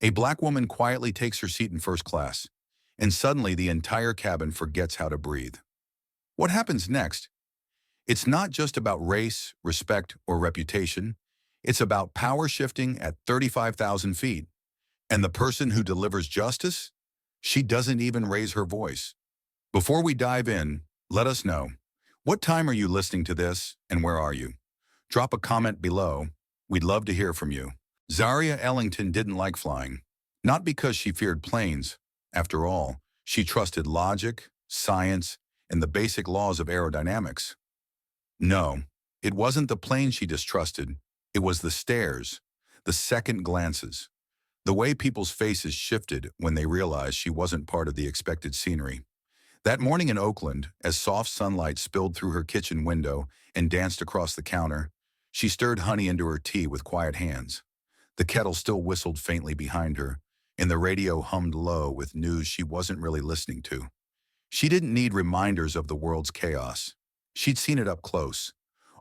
A black woman quietly takes her seat in first class, and suddenly the entire cabin forgets how to breathe. What happens next? It's not just about race, respect, or reputation. It's about power shifting at 35,000 feet. And the person who delivers justice? She doesn't even raise her voice. Before we dive in, let us know. What time are you listening to this, and where are you? Drop a comment below. We'd love to hear from you. Zaria Ellington didn't like flying. Not because she feared planes. After all, she trusted logic, science, and the basic laws of aerodynamics. No, it wasn't the plane she distrusted. It was the stares, the second glances, the way people's faces shifted when they realized she wasn't part of the expected scenery. That morning in Oakland, as soft sunlight spilled through her kitchen window and danced across the counter, she stirred honey into her tea with quiet hands. The kettle still whistled faintly behind her, and the radio hummed low with news she wasn't really listening to. She didn't need reminders of the world's chaos. She'd seen it up close,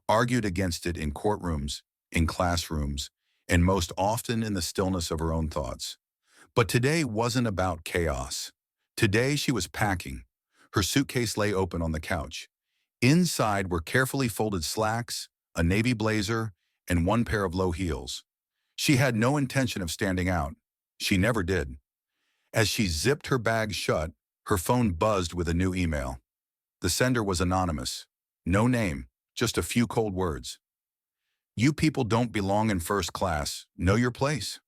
argued against it in courtrooms, in classrooms, and most often in the stillness of her own thoughts. But today wasn't about chaos. Today she was packing. Her suitcase lay open on the couch. Inside were carefully folded slacks, a navy blazer, and one pair of low heels. She had no intention of standing out. She never did. As she zipped her bag shut, her phone buzzed with a new email. The sender was anonymous. No name, just a few cold words. You people don't belong in first class. Know your place.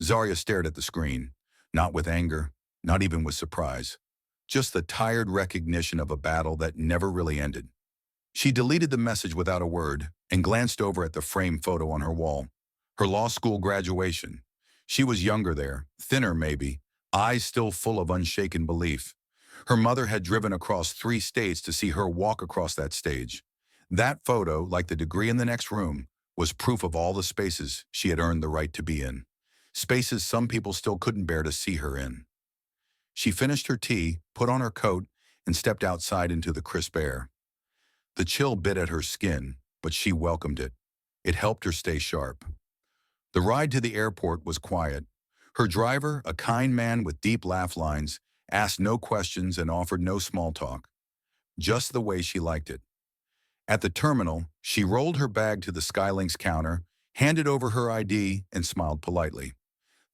Zaria stared at the screen, not with anger, not even with surprise. Just the tired recognition of a battle that never really ended. She deleted the message without a word and glanced over at the framed photo on her wall. Her law school graduation. She was younger there, thinner maybe, eyes still full of unshaken belief. Her mother had driven across 3 states to see her walk across that stage. That photo, like the degree in the next room, was proof of all the spaces she had earned the right to be in. Spaces some people still couldn't bear to see her in. She finished her tea, put on her coat, and stepped outside into the crisp air. The chill bit at her skin, but she welcomed it. It helped her stay sharp. The ride to the airport was quiet. Her driver, a kind man with deep laugh lines, asked no questions and offered no small talk. Just the way she liked it. At the terminal, she rolled her bag to the Skylinks counter, handed over her ID, and smiled politely.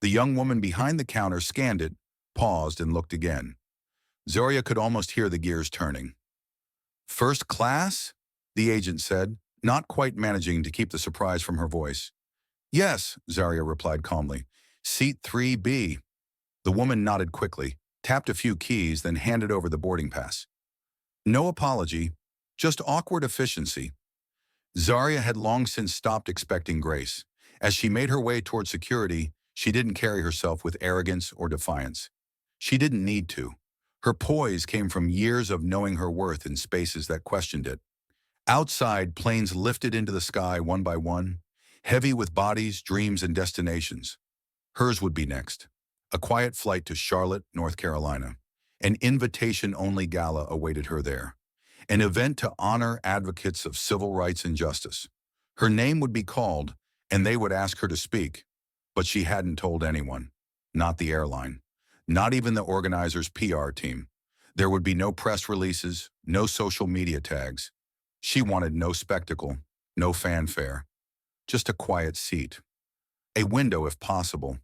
The young woman behind the counter scanned it, paused, and looked again. Zaria could almost hear the gears turning. First class? The agent said, not quite managing to keep the surprise from her voice. Yes, Zaria replied calmly. Seat 3B. The woman nodded quickly, tapped a few keys, then handed over the boarding pass. No apology, just awkward efficiency. Zaria had long since stopped expecting grace. As she made her way toward security, she didn't carry herself with arrogance or defiance. She didn't need to. Her poise came from years of knowing her worth in spaces that questioned it. Outside, planes lifted into the sky one by one, heavy with bodies, dreams, and destinations. Hers would be next. A quiet flight to Charlotte, North Carolina. An invitation-only gala awaited her there. An event to honor advocates of civil rights and justice. Her name would be called, and they would ask her to speak. But she hadn't told anyone. Not the airline. Not even the organizer's PR team. There would be no press releases, no social media tags. She wanted no spectacle, no fanfare. Just a quiet seat. A window if possible,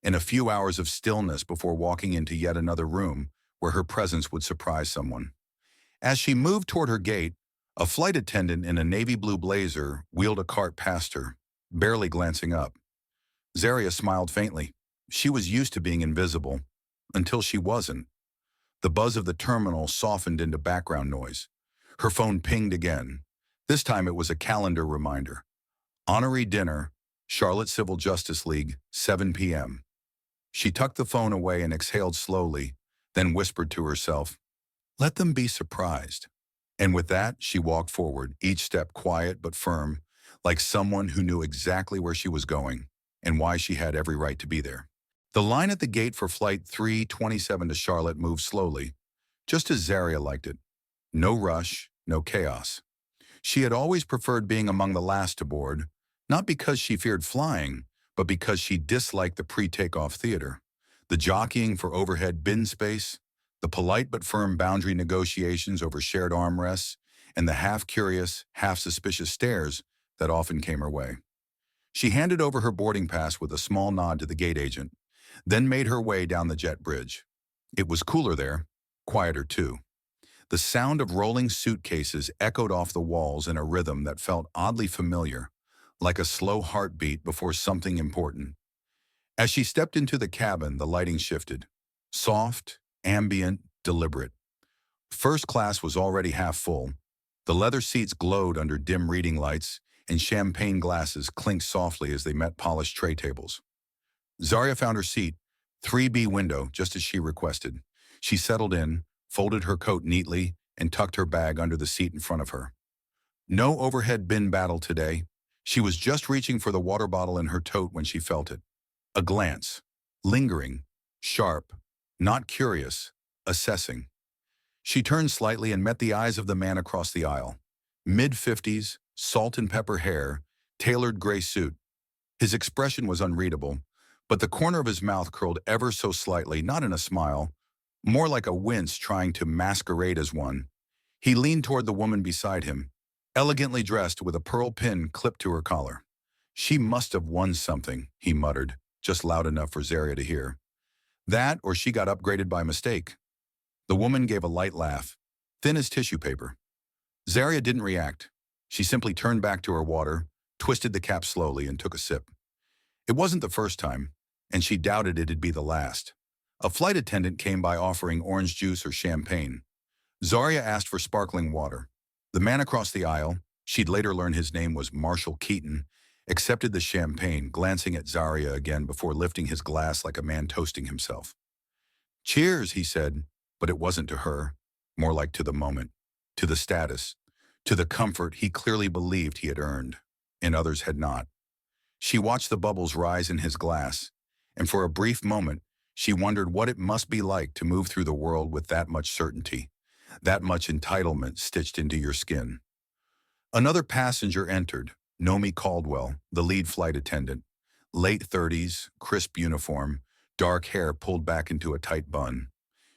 and a few hours of stillness before walking into yet another room where her presence would surprise someone. As she moved toward her gate, a flight attendant in a navy blue blazer wheeled a cart past her, barely glancing up. Zaria smiled faintly. She was used to being invisible, until she wasn't. The buzz of the terminal softened into background noise. Her phone pinged again. This time it was a calendar reminder. Honorary dinner, Charlotte Civil Justice League, 7 p.m. She tucked the phone away and exhaled slowly, then whispered to herself, "Let them be surprised." And with that, she walked forward, each step quiet but firm, like someone who knew exactly where she was going and why she had every right to be there. The line at the gate for Flight 327 to Charlotte moved slowly, just as Zaria liked it. No rush, no chaos. She had always preferred being among the last to board, not because she feared flying, but because she disliked the pre-takeoff theater. The jockeying for overhead bin space, the polite but firm boundary negotiations over shared armrests, and the half-curious, half-suspicious stares that often came her way. She handed over her boarding pass with a small nod to the gate agent, then made her way down the jet bridge. It was cooler there, quieter too. The sound of rolling suitcases echoed off the walls in a rhythm that felt oddly familiar, like a slow heartbeat before something important. As she stepped into the cabin, the lighting shifted. Soft, ambient, deliberate. First class was already half full. The leather seats glowed under dim reading lights, and champagne glasses clinked softly as they met polished tray tables. Zarya found her seat, 3B window, just as she requested. She settled in, folded her coat neatly, and tucked her bag under the seat in front of her. No overhead bin battle today. She was just reaching for the water bottle in her tote when she felt it. A glance. Lingering. Sharp. Not curious. Assessing. She turned slightly and met the eyes of the man across the aisle. Mid-50s, salt and pepper hair, tailored gray suit. His expression was unreadable, but the corner of his mouth curled ever so slightly, not in a smile, more like a wince trying to masquerade as one. He leaned toward the woman beside him, elegantly dressed with a pearl pin clipped to her collar. She must have won something, he muttered, just loud enough for Zarya to hear. That or she got upgraded by mistake. The woman gave a light laugh, thin as tissue paper. Zarya didn't react. She simply turned back to her water, twisted the cap slowly, and took a sip. It wasn't the first time, and she doubted it'd be the last. A flight attendant came by offering orange juice or champagne. Zarya asked for sparkling water. The man across the aisle, she'd later learn his name was Marshall Keaton, accepted the champagne, glancing at Zarya again before lifting his glass like a man toasting himself. "Cheers," he said, but it wasn't to her, more like to the moment, to the status, to the comfort he clearly believed he had earned, and others had not. She watched the bubbles rise in his glass, and for a brief moment, she wondered what it must be like to move through the world with that much certainty, that much entitlement stitched into your skin. Another passenger entered, Nomi Caldwell, the lead flight attendant. Late 30s, crisp uniform, dark hair pulled back into a tight bun.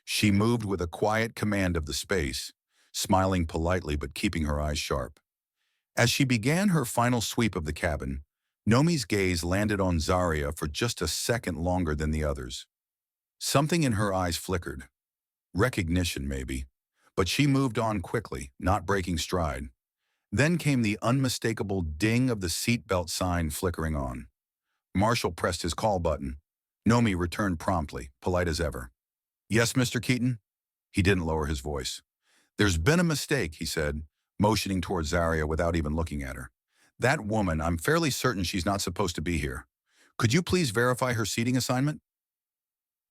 She moved with a quiet command of the space, smiling politely but keeping her eyes sharp. As she began her final sweep of the cabin, Nomi's gaze landed on Zarya for just a second longer than the others. Something in her eyes flickered. Recognition, maybe. But she moved on quickly, not breaking stride. Then came the unmistakable ding of the seatbelt sign flickering on. Marshall pressed his call button. Nomi returned promptly, polite as ever. "Yes, Mr. Keaton?" He didn't lower his voice. "There's been a mistake," he said, motioning towards Zarya without even looking at her. "That woman, I'm fairly certain she's not supposed to be here. Could you please verify her seating assignment?"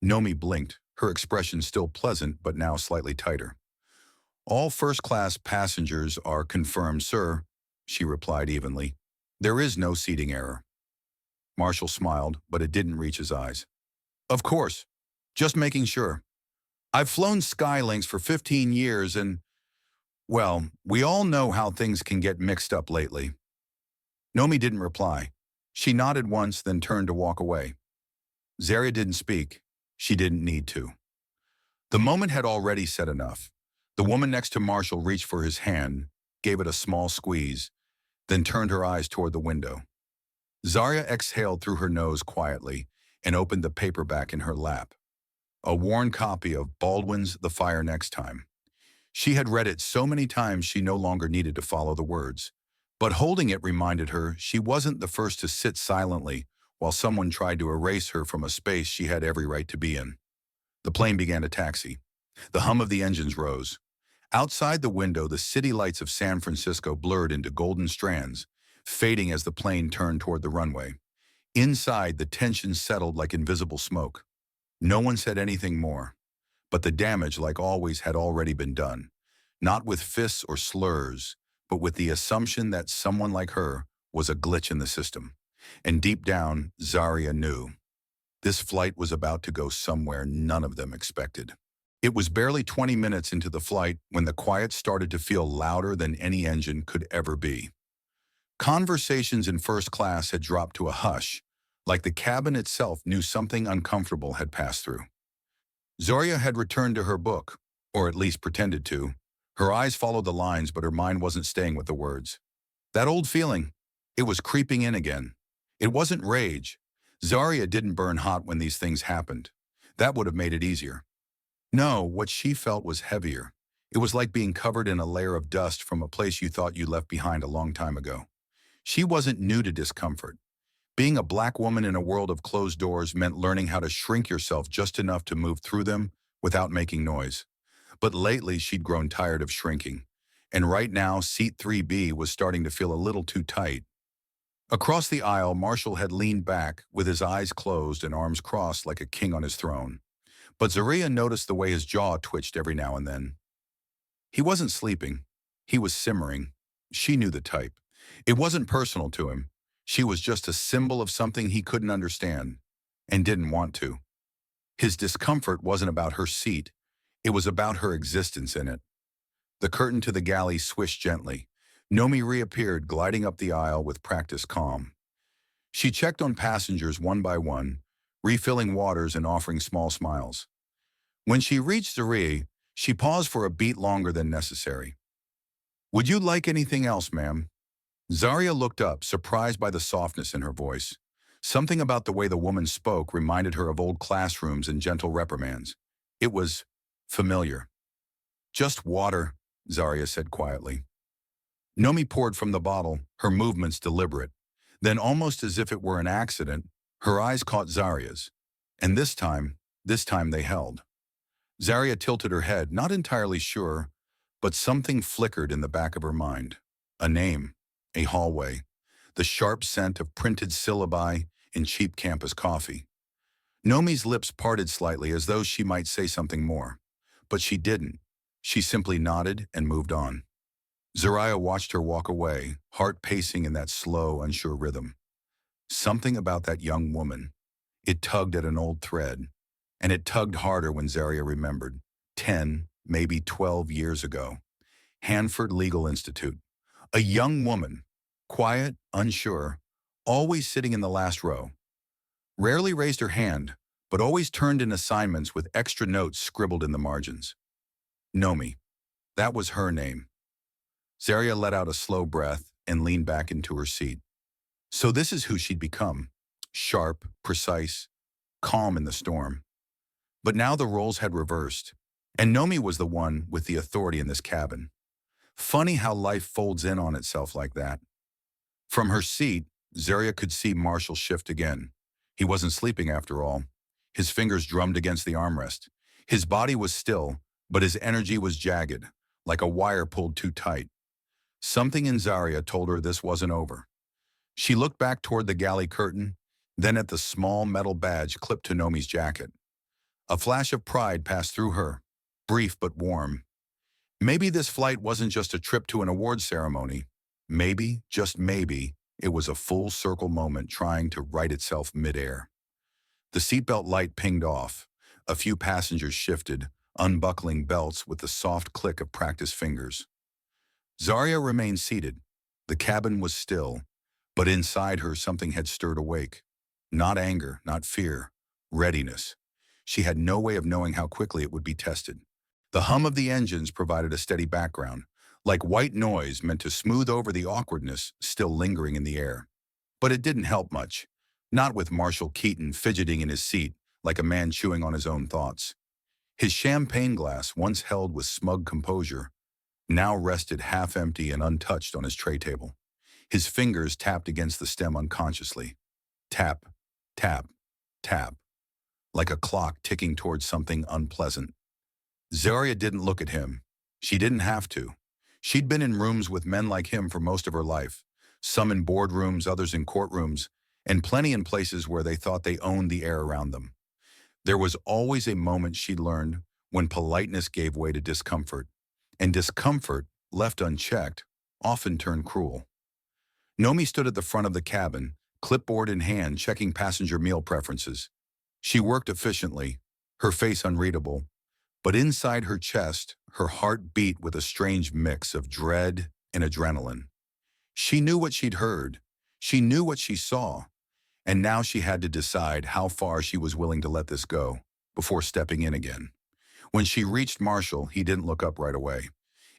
Nomi blinked, her expression still pleasant but now slightly tighter. "All first-class passengers are confirmed, sir," she replied evenly. "There is no seating error." Marshall smiled, but it didn't reach his eyes. "Of course. Just making sure. I've flown Skylinks for 15 years and, well, we all know how things can get mixed up lately." Nomi didn't reply. She nodded once, then turned to walk away. Zarya didn't speak. She didn't need to. The moment had already said enough. The woman next to Marshall reached for his hand, gave it a small squeeze, then turned her eyes toward the window. Zarya exhaled through her nose quietly and opened the paperback in her lap. A worn copy of Baldwin's The Fire Next Time. She had read it so many times she no longer needed to follow the words. But holding it reminded her she wasn't the first to sit silently while someone tried to erase her from a space she had every right to be in. The plane began to taxi. The hum of the engines rose. Outside the window, the city lights of San Francisco blurred into golden strands, fading as the plane turned toward the runway. Inside, the tension settled like invisible smoke. No one said anything more. But the damage, like always, had already been done. Not with fists or slurs, but with the assumption that someone like her was a glitch in the system. And deep down, Zarya knew. This flight was about to go somewhere none of them expected. It was barely 20 minutes into the flight when the quiet started to feel louder than any engine could ever be. Conversations in first class had dropped to a hush, like the cabin itself knew something uncomfortable had passed through. Zarya had returned to her book, or at least pretended to. Her eyes followed the lines, but her mind wasn't staying with the words. That old feeling, it was creeping in again. It wasn't rage. Zarya didn't burn hot when these things happened. That would have made it easier. No, what she felt was heavier. It was like being covered in a layer of dust from a place you thought you left behind a long time ago. She wasn't new to discomfort. Being a black woman in a world of closed doors meant learning how to shrink yourself just enough to move through them without making noise. But lately, she'd grown tired of shrinking. And right now, seat 3B was starting to feel a little too tight. Across the aisle, Marshall had leaned back, with his eyes closed and arms crossed like a king on his throne. But Zaria noticed the way his jaw twitched every now and then. He wasn't sleeping. He was simmering. She knew the type. It wasn't personal to him. She was just a symbol of something he couldn't understand and didn't want to. His discomfort wasn't about her seat. It was about her existence in it. The curtain to the galley swished gently. Nomi reappeared, gliding up the aisle with practiced calm. She checked on passengers one by one, refilling waters and offering small smiles. When she reached Zaria, she paused for a beat longer than necessary. "Would you like anything else, ma'am?" Zarya looked up, surprised by the softness in her voice. Something about the way the woman spoke reminded her of old classrooms and gentle reprimands. It was familiar. "Just water," Zarya said quietly. Nomi poured from the bottle, her movements deliberate. Then, almost as if it were an accident, her eyes caught Zarya's. And this time they held. Zarya tilted her head, not entirely sure, but something flickered in the back of her mind. A name, a hallway, the sharp scent of printed syllabi in cheap campus coffee. Nomi's lips parted slightly as though she might say something more. But she didn't. She simply nodded and moved on. Zarya watched her walk away, heart pacing in that slow, unsure rhythm. Something about that young woman. It tugged at an old thread. And it tugged harder when Zarya remembered. 10, maybe 12 years ago. Hanford Legal Institute. A young woman. Quiet, unsure, always sitting in the last row. Rarely raised her hand, but always turned in assignments with extra notes scribbled in the margins. Nomi. That was her name. Zarya let out a slow breath and leaned back into her seat. So this is who she'd become. Sharp, precise, calm in the storm. But now the roles had reversed, and Nomi was the one with the authority in this cabin. Funny how life folds in on itself like that. From her seat, Zarya could see Marshall shift again. He wasn't sleeping after all. His fingers drummed against the armrest. His body was still, but his energy was jagged, like a wire pulled too tight. Something in Zarya told her this wasn't over. She looked back toward the galley curtain, then at the small metal badge clipped to Nomi's jacket. A flash of pride passed through her, brief but warm. Maybe this flight wasn't just a trip to an awards ceremony. Maybe, just maybe, it was a full circle moment trying to right itself midair. The seatbelt light pinged off. A few passengers shifted, unbuckling belts with the soft click of practiced fingers. Zarya remained seated. The cabin was still, but inside her something had stirred awake. Not anger, not fear, readiness. She had no way of knowing how quickly it would be tested. The hum of the engines provided a steady background, like white noise meant to smooth over the awkwardness still lingering in the air. But it didn't help much, not with Marshall Keaton fidgeting in his seat like a man chewing on his own thoughts. His champagne glass, once held with smug composure, now rested half-empty and untouched on his tray table. His fingers tapped against the stem unconsciously. Tap, tap, tap, like a clock ticking towards something unpleasant. Zarya didn't look at him. She didn't have to. She'd been in rooms with men like him for most of her life, some in boardrooms, others in courtrooms, and plenty in places where they thought they owned the air around them. There was always a moment, she'd learned, when politeness gave way to discomfort, and discomfort, left unchecked, often turned cruel. Nomi stood at the front of the cabin, clipboard in hand, checking passenger meal preferences. She worked efficiently, her face unreadable, but inside her chest, her heart beat with a strange mix of dread and adrenaline. She knew what she'd heard. She knew what she saw. And now she had to decide how far she was willing to let this go before stepping in again. When she reached Marshall, he didn't look up right away.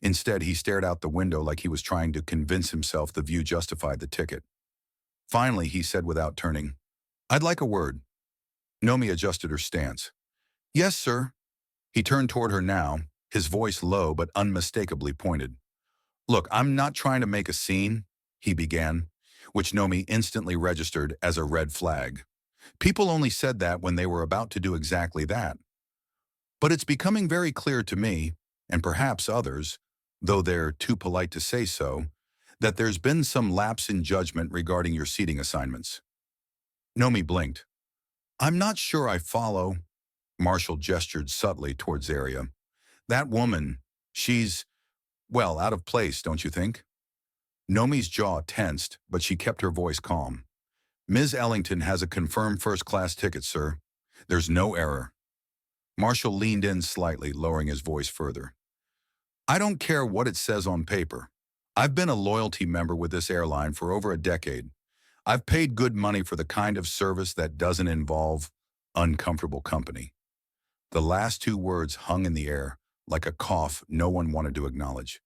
Instead, he stared out the window like he was trying to convince himself the view justified the ticket. Finally, he said without turning, "I'd like a word." Nomi adjusted her stance. "Yes, sir." He turned toward her now, his voice low but unmistakably pointed. "Look, I'm not trying to make a scene," he began, which Nomi instantly registered as a red flag. People only said that when they were about to do exactly that. But it's becoming very clear to me, and perhaps others, though they're too polite to say so, that there's been some lapse in judgment regarding your seating assignments. Nomi blinked. "I'm not sure I follow." Marshall gestured subtly towards Zarya. "That woman, she's, well, out of place, don't you think?" Nomi's jaw tensed, but she kept her voice calm. "Ms. Ellington has a confirmed first-class ticket, sir. There's no error." Marshall leaned in slightly, lowering his voice further. "I don't care what it says on paper. I've been a loyalty member with this airline for over a decade. I've paid good money for the kind of service that doesn't involve uncomfortable company." The last two words hung in the air, like a cough no one wanted to acknowledge.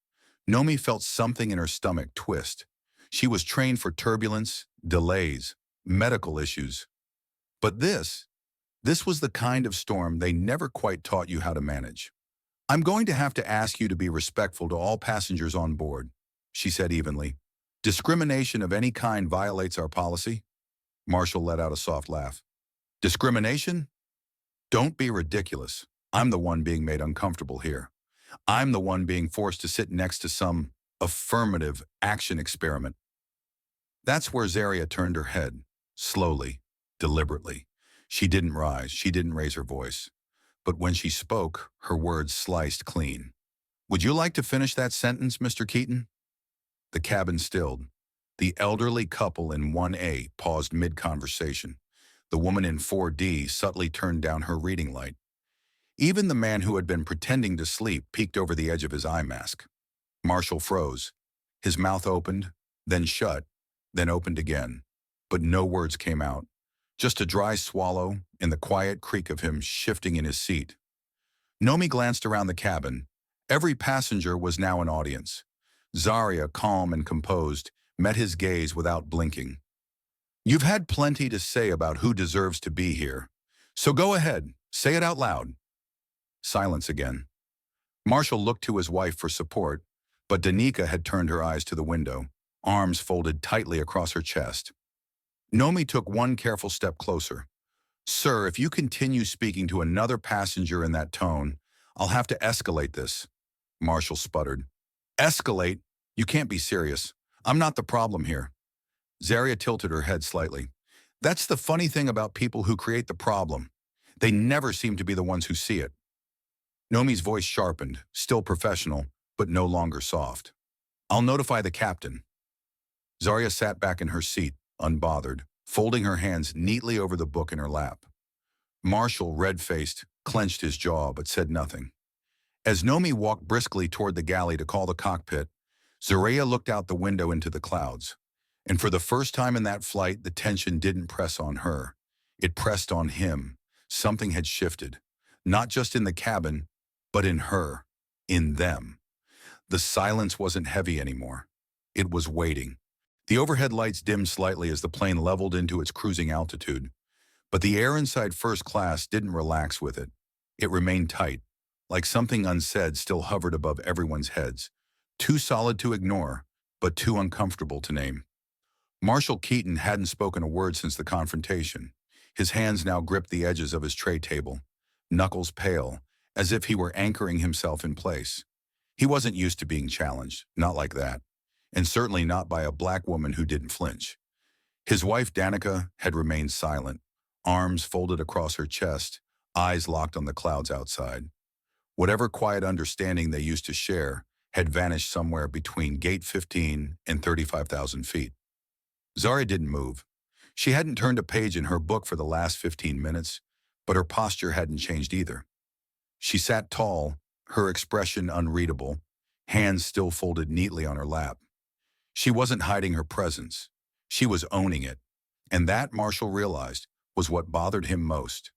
Nomi felt something in her stomach twist. She was trained for turbulence, delays, medical issues. But this was the kind of storm they never quite taught you how to manage. "I'm going to have to ask you to be respectful to all passengers on board," she said evenly. "Discrimination of any kind violates our policy." Marshall let out a soft laugh. "Discrimination? Don't be ridiculous. I'm the one being made uncomfortable here. I'm the one being forced to sit next to some affirmative action experiment." That's where Zarya turned her head, slowly, deliberately. She didn't rise, she didn't raise her voice. But when she spoke, her words sliced clean. "Would you like to finish that sentence, Mr. Keaton?" The cabin stilled. The elderly couple in 1A paused mid-conversation. The woman in 4D subtly turned down her reading light. Even the man who had been pretending to sleep peeked over the edge of his eye mask. Marshall froze. His mouth opened, then shut, then opened again. But no words came out. Just a dry swallow and the quiet creak of him shifting in his seat. Nomi glanced around the cabin. Every passenger was now an audience. Zarya, calm and composed, met his gaze without blinking. "You've had plenty to say about who deserves to be here. So go ahead, say it out loud." Silence again. Marshall looked to his wife for support, but Danica had turned her eyes to the window, arms folded tightly across her chest. Nomi took one careful step closer. "Sir, if you continue speaking to another passenger in that tone, I'll have to escalate this." Marshall sputtered. "Escalate? You can't be serious. I'm not the problem here." Zarya tilted her head slightly. "That's the funny thing about people who create the problem. They never seem to be the ones who see it." Nomi's voice sharpened, still professional, but no longer soft. "I'll notify the captain." Zarya sat back in her seat, unbothered, folding her hands neatly over the book in her lap. Marshall, red-faced, clenched his jaw but said nothing. As Nomi walked briskly toward the galley to call the cockpit, Zarya looked out the window into the clouds. And for the first time in that flight, the tension didn't press on her. It pressed on him. Something had shifted, not just in the cabin, but in her, in them. The silence wasn't heavy anymore. It was waiting. The overhead lights dimmed slightly as the plane leveled into its cruising altitude. But the air inside first class didn't relax with it. It remained tight, like something unsaid still hovered above everyone's heads. Too solid to ignore, but too uncomfortable to name. Marshall Keaton hadn't spoken a word since the confrontation. His hands now gripped the edges of his tray table, knuckles pale, as if he were anchoring himself in place. He wasn't used to being challenged, not like that, and certainly not by a black woman who didn't flinch. His wife, Danica, had remained silent, arms folded across her chest, eyes locked on the clouds outside. Whatever quiet understanding they used to share had vanished somewhere between Gate 15 and 35,000 feet. Zarya didn't move. She hadn't turned a page in her book for the last 15 minutes, but her posture hadn't changed either. She sat tall, her expression unreadable, hands still folded neatly on her lap. She wasn't hiding her presence. She was owning it. And that, Marshall realized, was what bothered him most.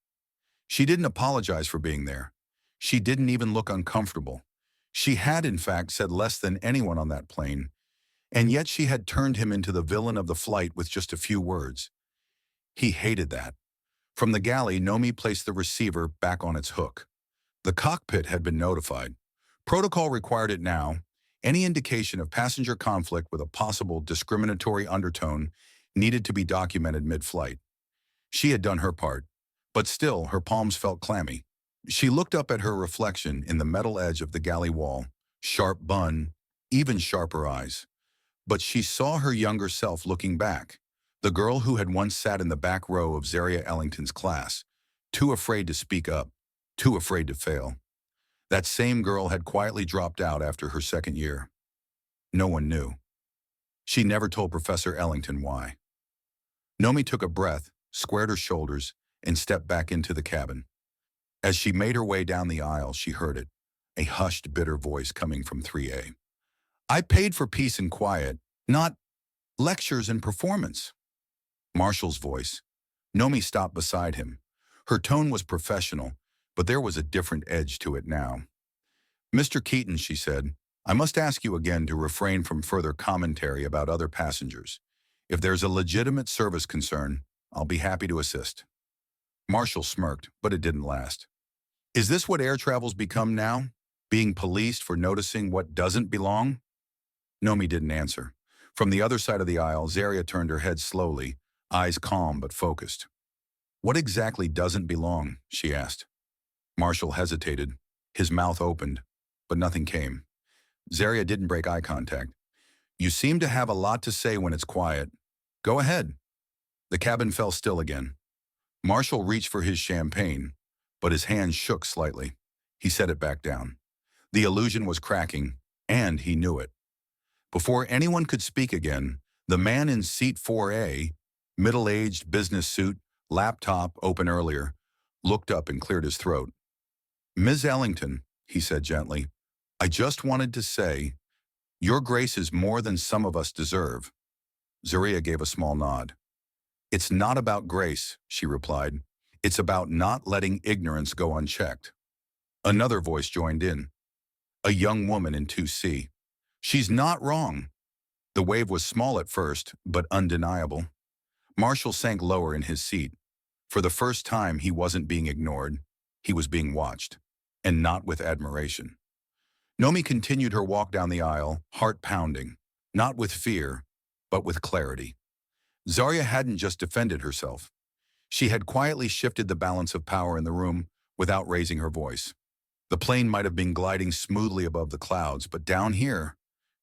She didn't apologize for being there. She didn't even look uncomfortable. She had, in fact, said less than anyone on that plane, and yet she had turned him into the villain of the flight with just a few words. He hated that. From the galley, Nomi placed the receiver back on its hook. The cockpit had been notified. Protocol required it now. Any indication of passenger conflict with a possible discriminatory undertone needed to be documented mid-flight. She had done her part, but still her palms felt clammy. She looked up at her reflection in the metal edge of the galley wall, sharp bun, even sharper eyes. But she saw her younger self looking back, the girl who had once sat in the back row of Zaria Ellington's class, too afraid to speak up, too afraid to fail. That same girl had quietly dropped out after her second year. No one knew. She never told Professor Ellington why. Nomi took a breath, squared her shoulders, and stepped back into the cabin. As she made her way down the aisle, she heard it, a hushed, bitter voice coming from 3A. I paid for peace and quiet, not lectures and performance. Marshall's voice. Nomi stopped beside him. Her tone was professional, but there was a different edge to it now. Mr. Keaton, she said, I must ask you again to refrain from further commentary about other passengers. If there's a legitimate service concern, I'll be happy to assist. Marshall smirked, but it didn't last. Is this what air travel's become now? Being policed for noticing what doesn't belong? Nomi didn't answer. From the other side of the aisle, Zaria turned her head slowly, eyes calm but focused. What exactly doesn't belong? She asked. Marshall hesitated. His mouth opened, but nothing came. Zaria didn't break eye contact. You seem to have a lot to say when it's quiet. Go ahead. The cabin fell still again. Marshall reached for his champagne, but his hand shook slightly. He set it back down. The illusion was cracking, and he knew it. Before anyone could speak again, the man in seat 4A, middle-aged business suit, laptop open earlier, looked up and cleared his throat. Ms. Ellington, he said gently, I just wanted to say, your grace is more than some of us deserve. Zaria gave a small nod. It's not about grace, she replied. It's about not letting ignorance go unchecked. Another voice joined in. A young woman in 2C. She's not wrong. The wave was small at first, but undeniable. Marshall sank lower in his seat. For the first time, he wasn't being ignored. He was being watched, and not with admiration. Nomi continued her walk down the aisle, heart pounding, not with fear, but with clarity. Zaria hadn't just defended herself. She had quietly shifted the balance of power in the room without raising her voice. The plane might have been gliding smoothly above the clouds, but down here,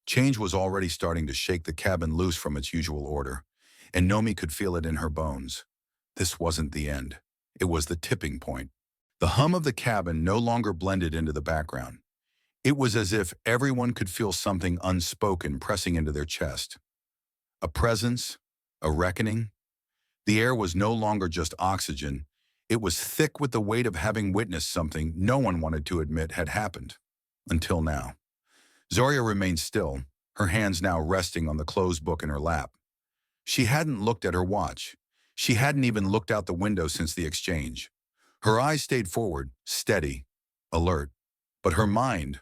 change was already starting to shake the cabin loose from its usual order, and Nomi could feel it in her bones. This wasn't the end. It was the tipping point. The hum of the cabin no longer blended into the background. It was as if everyone could feel something unspoken pressing into their chest. A presence, a reckoning. The air was no longer just oxygen. It was thick with the weight of having witnessed something no one wanted to admit had happened. Until now. Zaria remained still, her hands now resting on the closed book in her lap. She hadn't looked at her watch. She hadn't even looked out the window since the exchange. Her eyes stayed forward, steady, alert. But her mind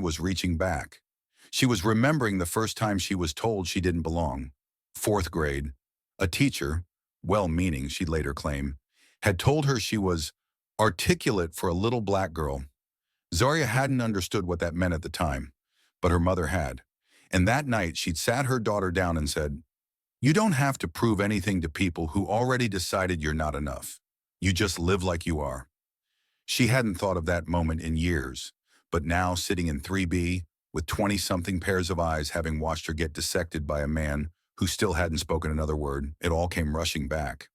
was reaching back. She was remembering the first time she was told she didn't belong. 4th grade. A teacher, well-meaning she'd later claim, had told her she was articulate for a little black girl. Zaria hadn't understood what that meant at the time, but her mother had. And that night she'd sat her daughter down and said, you don't have to prove anything to people who already decided you're not enough. You just live like you are. She hadn't thought of that moment in years, but now sitting in 3B, with 20-something pairs of eyes having watched her get dissected by a man who still hadn't spoken another word, it all came rushing back.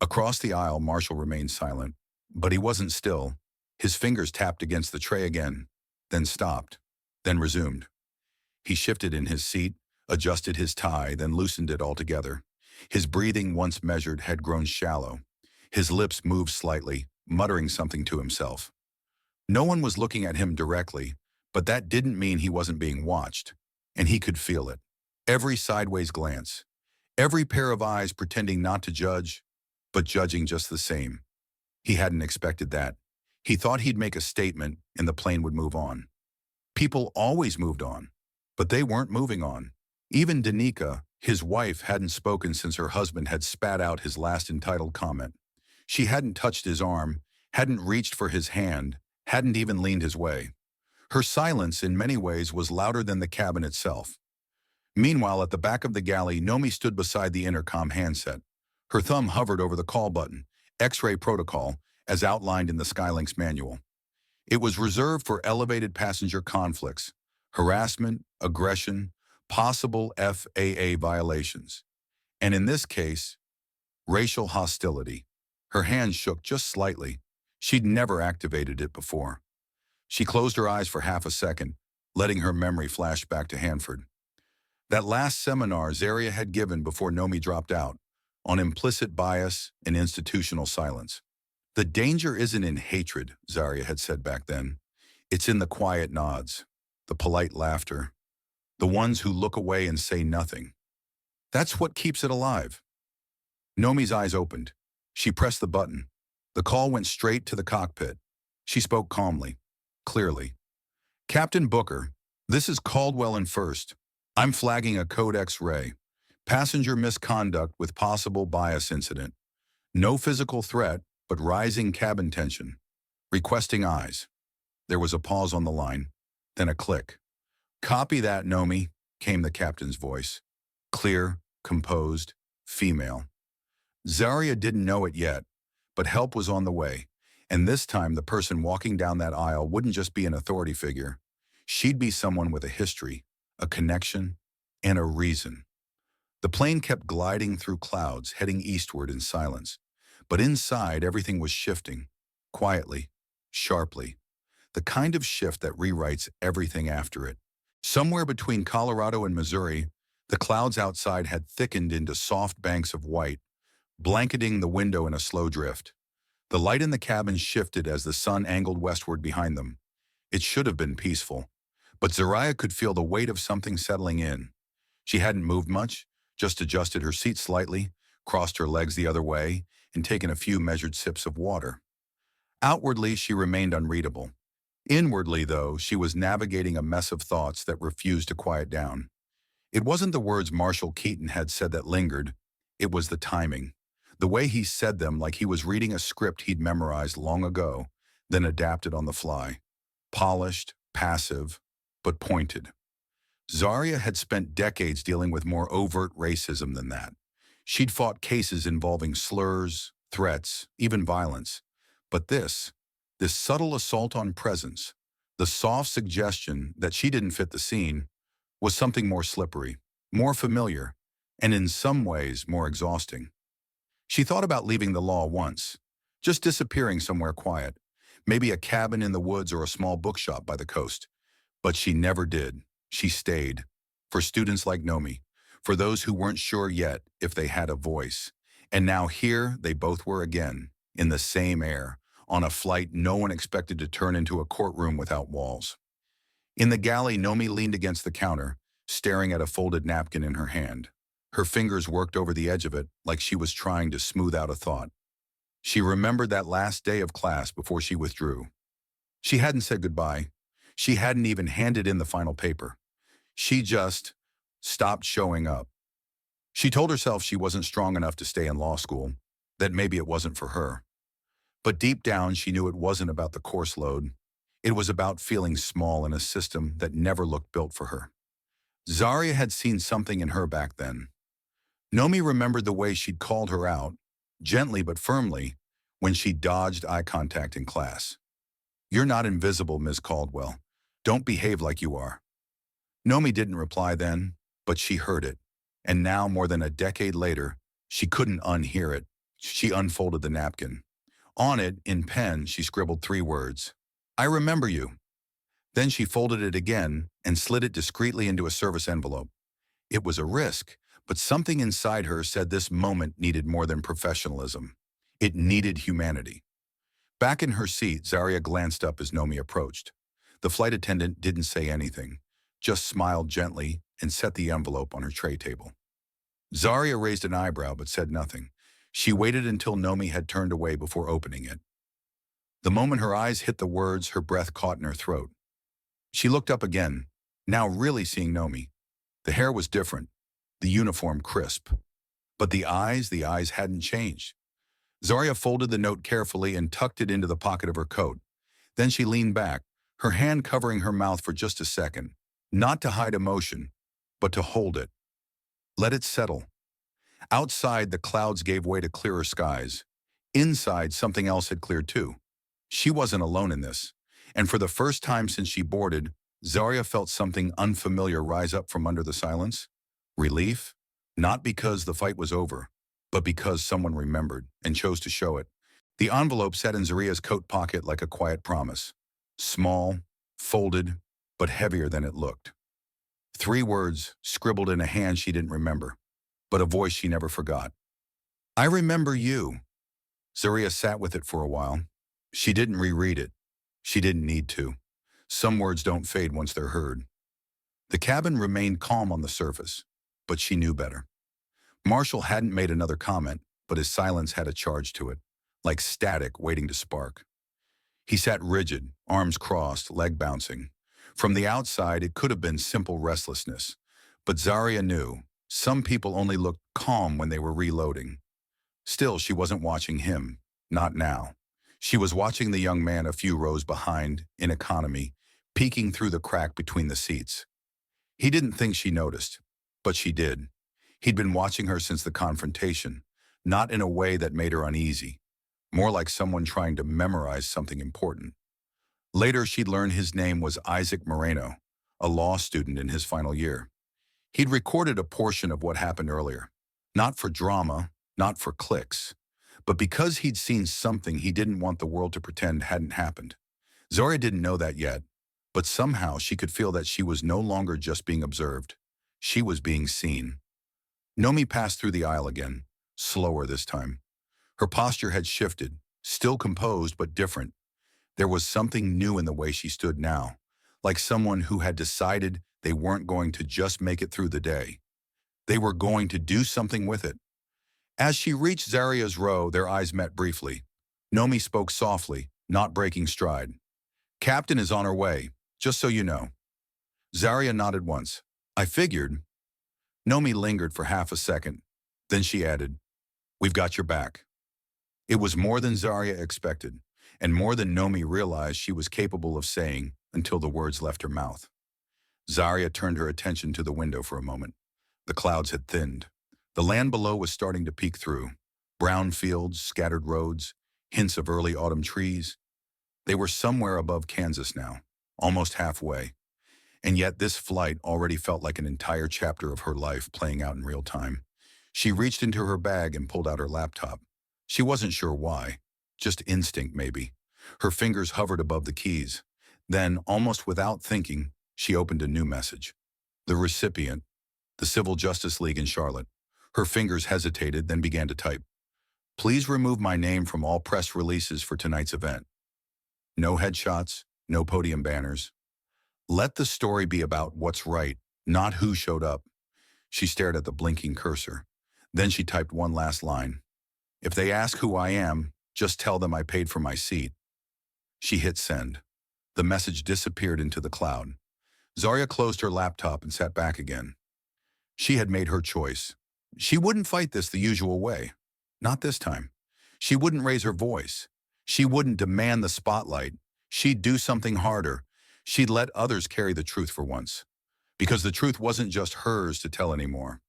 Across the aisle, Marshall remained silent, but he wasn't still. His fingers tapped against the tray again, then stopped, then resumed. He shifted in his seat, adjusted his tie, then loosened it altogether. His breathing, once measured, had grown shallow. His lips moved slightly, muttering something to himself. No one was looking at him directly, but that didn't mean he wasn't being watched, and he could feel it. Every sideways glance, Every pair of eyes pretending not to judge, but judging just the same. He hadn't expected that. He thought he'd make a statement and the plane would move on. People always moved on, but they weren't moving on. Even Danica, his wife, hadn't spoken since her husband had spat out his last entitled comment. She hadn't touched his arm, hadn't reached for his hand, hadn't even leaned his way. Her silence, in many ways, was louder than the cabin itself. Meanwhile, at the back of the galley, Nomi stood beside the intercom handset. Her thumb hovered over the call button, X-ray protocol, as outlined in the Skylinks manual. It was reserved for elevated passenger conflicts, harassment, aggression, possible FAA violations. And in this case, racial hostility. Her hand shook just slightly. She'd never activated it before. She closed her eyes for half a second, letting her memory flash back to Hanford. That last seminar Zaria had given before Nomi dropped out, on implicit bias and institutional silence. The danger isn't in hatred, Zaria had said back then. It's in the quiet nods, the polite laughter, the ones who look away and say nothing. That's what keeps it alive. Nomi's eyes opened. She pressed the button. The call went straight to the cockpit. She spoke calmly, clearly. Captain Booker, this is Caldwell in first. I'm flagging a code X-ray. Passenger misconduct with possible bias incident. No physical threat, but rising cabin tension. Requesting eyes. There was a pause on the line, then a click. Copy that, Nomi, came the captain's voice. Clear, composed, female. Zaria didn't know it yet, but help was on the way, and this time the person walking down that aisle wouldn't just be an authority figure. She'd be someone with a history, a connection, and a reason. The plane kept gliding through clouds, heading eastward in silence. But inside, everything was shifting, quietly, sharply. The kind of shift that rewrites everything after it. Somewhere between Colorado and Missouri, the clouds outside had thickened into soft banks of white, blanketing the window in a slow drift. The light in the cabin shifted as the sun angled westward behind them. It should have been peaceful, but Zaria could feel the weight of something settling in. She hadn't moved much, just adjusted her seat slightly, crossed her legs the other way, and taken a few measured sips of water. Outwardly, she remained unreadable. Inwardly, though, she was navigating a mess of thoughts that refused to quiet down. It wasn't the words Marshall Keaton had said that lingered. It was the timing. The way he said them like he was reading a script he'd memorized long ago, then adapted on the fly. Polished, passive, but pointed. Zaria had spent decades dealing with more overt racism than that. She'd fought cases involving slurs, threats, even violence. But this subtle assault on presence, the soft suggestion that she didn't fit the scene, was something more slippery, more familiar, and in some ways more exhausting. She thought about leaving the law once, just disappearing somewhere quiet, maybe a cabin in the woods or a small bookshop by the coast. But she never did. She stayed. For students like Nomi, for those who weren't sure yet if they had a voice. And now here they both were again, in the same air, on a flight no one expected to turn into a courtroom without walls. In the galley, Nomi leaned against the counter, staring at a folded napkin in her hand. Her fingers worked over the edge of it like she was trying to smooth out a thought. She remembered that last day of class before she withdrew. She hadn't said goodbye. She hadn't even handed in the final paper. She just stopped showing up. She told herself she wasn't strong enough to stay in law school, that maybe it wasn't for her. But deep down, she knew it wasn't about the course load. It was about feeling small in a system that never looked built for her. Zaria had seen something in her back then. Nomi remembered the way she'd called her out, gently but firmly, when she dodged eye contact in class. "You're not invisible, Ms. Caldwell. Don't behave like you are." Nomi didn't reply then, but she heard it. And now, more than a decade later, she couldn't unhear it. She unfolded the napkin. On it, in pen, she scribbled 3 words. "I remember you." Then she folded it again and slid it discreetly into a service envelope. It was a risk, but something inside her said this moment needed more than professionalism. It needed humanity. Back in her seat, Zaria glanced up as Nomi approached. The flight attendant didn't say anything, just smiled gently and set the envelope on her tray table. Zarya raised an eyebrow but said nothing. She waited until Nomi had turned away before opening it. The moment her eyes hit the words, her breath caught in her throat. She looked up again, now really seeing Nomi. The hair was different, the uniform crisp. But the eyes hadn't changed. Zarya folded the note carefully and tucked it into the pocket of her coat. Then she leaned back, her hand covering her mouth for just a second, not to hide emotion, but to hold it. Let it settle. Outside, the clouds gave way to clearer skies. Inside, something else had cleared too. She wasn't alone in this. And for the first time since she boarded, Zarya felt something unfamiliar rise up from under the silence. Relief? Not because the fight was over, but because someone remembered and chose to show it. The envelope sat in Zarya's coat pocket like a quiet promise. Small, folded, but heavier than it looked. 3 words, scribbled in a hand she didn't remember, but a voice she never forgot. I remember you. Zarya sat with it for a while. She didn't reread it. She didn't need to. Some words don't fade once they're heard. The cabin remained calm on the surface, but she knew better. Marshall hadn't made another comment, but his silence had a charge to it, like static waiting to spark. He sat rigid, arms crossed, leg bouncing. From the outside, it could have been simple restlessness, but Zarya knew some people only looked calm when they were reloading. Still, she wasn't watching him, not now. She was watching the young man a few rows behind, in economy, peeking through the crack between the seats. He didn't think she noticed, but she did. He'd been watching her since the confrontation, not in a way that made her uneasy, more like someone trying to memorize something important. Later, she'd learned his name was Isaac Moreno, a law student in his final year. He'd recorded a portion of what happened earlier, not for drama, not for clicks, but because he'd seen something he didn't want the world to pretend hadn't happened. Zarya didn't know that yet, but somehow she could feel that she was no longer just being observed. She was being seen. Nomi passed through the aisle again, slower this time. Her posture had shifted, still composed but different. There was something new in the way she stood now, like someone who had decided they weren't going to just make it through the day. They were going to do something with it. As she reached Zarya's row, their eyes met briefly. Nomi spoke softly, not breaking stride. Captain is on her way, just so you know. Zarya nodded once. I figured. Nomi lingered for half a second. Then she added, we've got your back. It was more than Zarya expected, and more than Nomi realized she was capable of saying until the words left her mouth. Zarya turned her attention to the window for a moment. The clouds had thinned. The land below was starting to peek through. Brown fields, scattered roads, hints of early autumn trees. They were somewhere above Kansas now, almost halfway. And yet this flight already felt like an entire chapter of her life playing out in real time. She reached into her bag and pulled out her laptop. She wasn't sure why, just instinct maybe. Her fingers hovered above the keys. Then, almost without thinking, she opened a new message. The recipient, the Civil Justice League in Charlotte. Her fingers hesitated, then began to type. Please remove my name from all press releases for tonight's event. No headshots, no podium banners. Let the story be about what's right, not who showed up. She stared at the blinking cursor. Then she typed one last line. If they ask who I am, just tell them I paid for my seat. She hit send. The message disappeared into the cloud. Zarya closed her laptop and sat back again. She had made her choice. She wouldn't fight this the usual way. Not this time. She wouldn't raise her voice. She wouldn't demand the spotlight. She'd do something harder. She'd let others carry the truth for once. Because the truth wasn't just hers to tell anymore.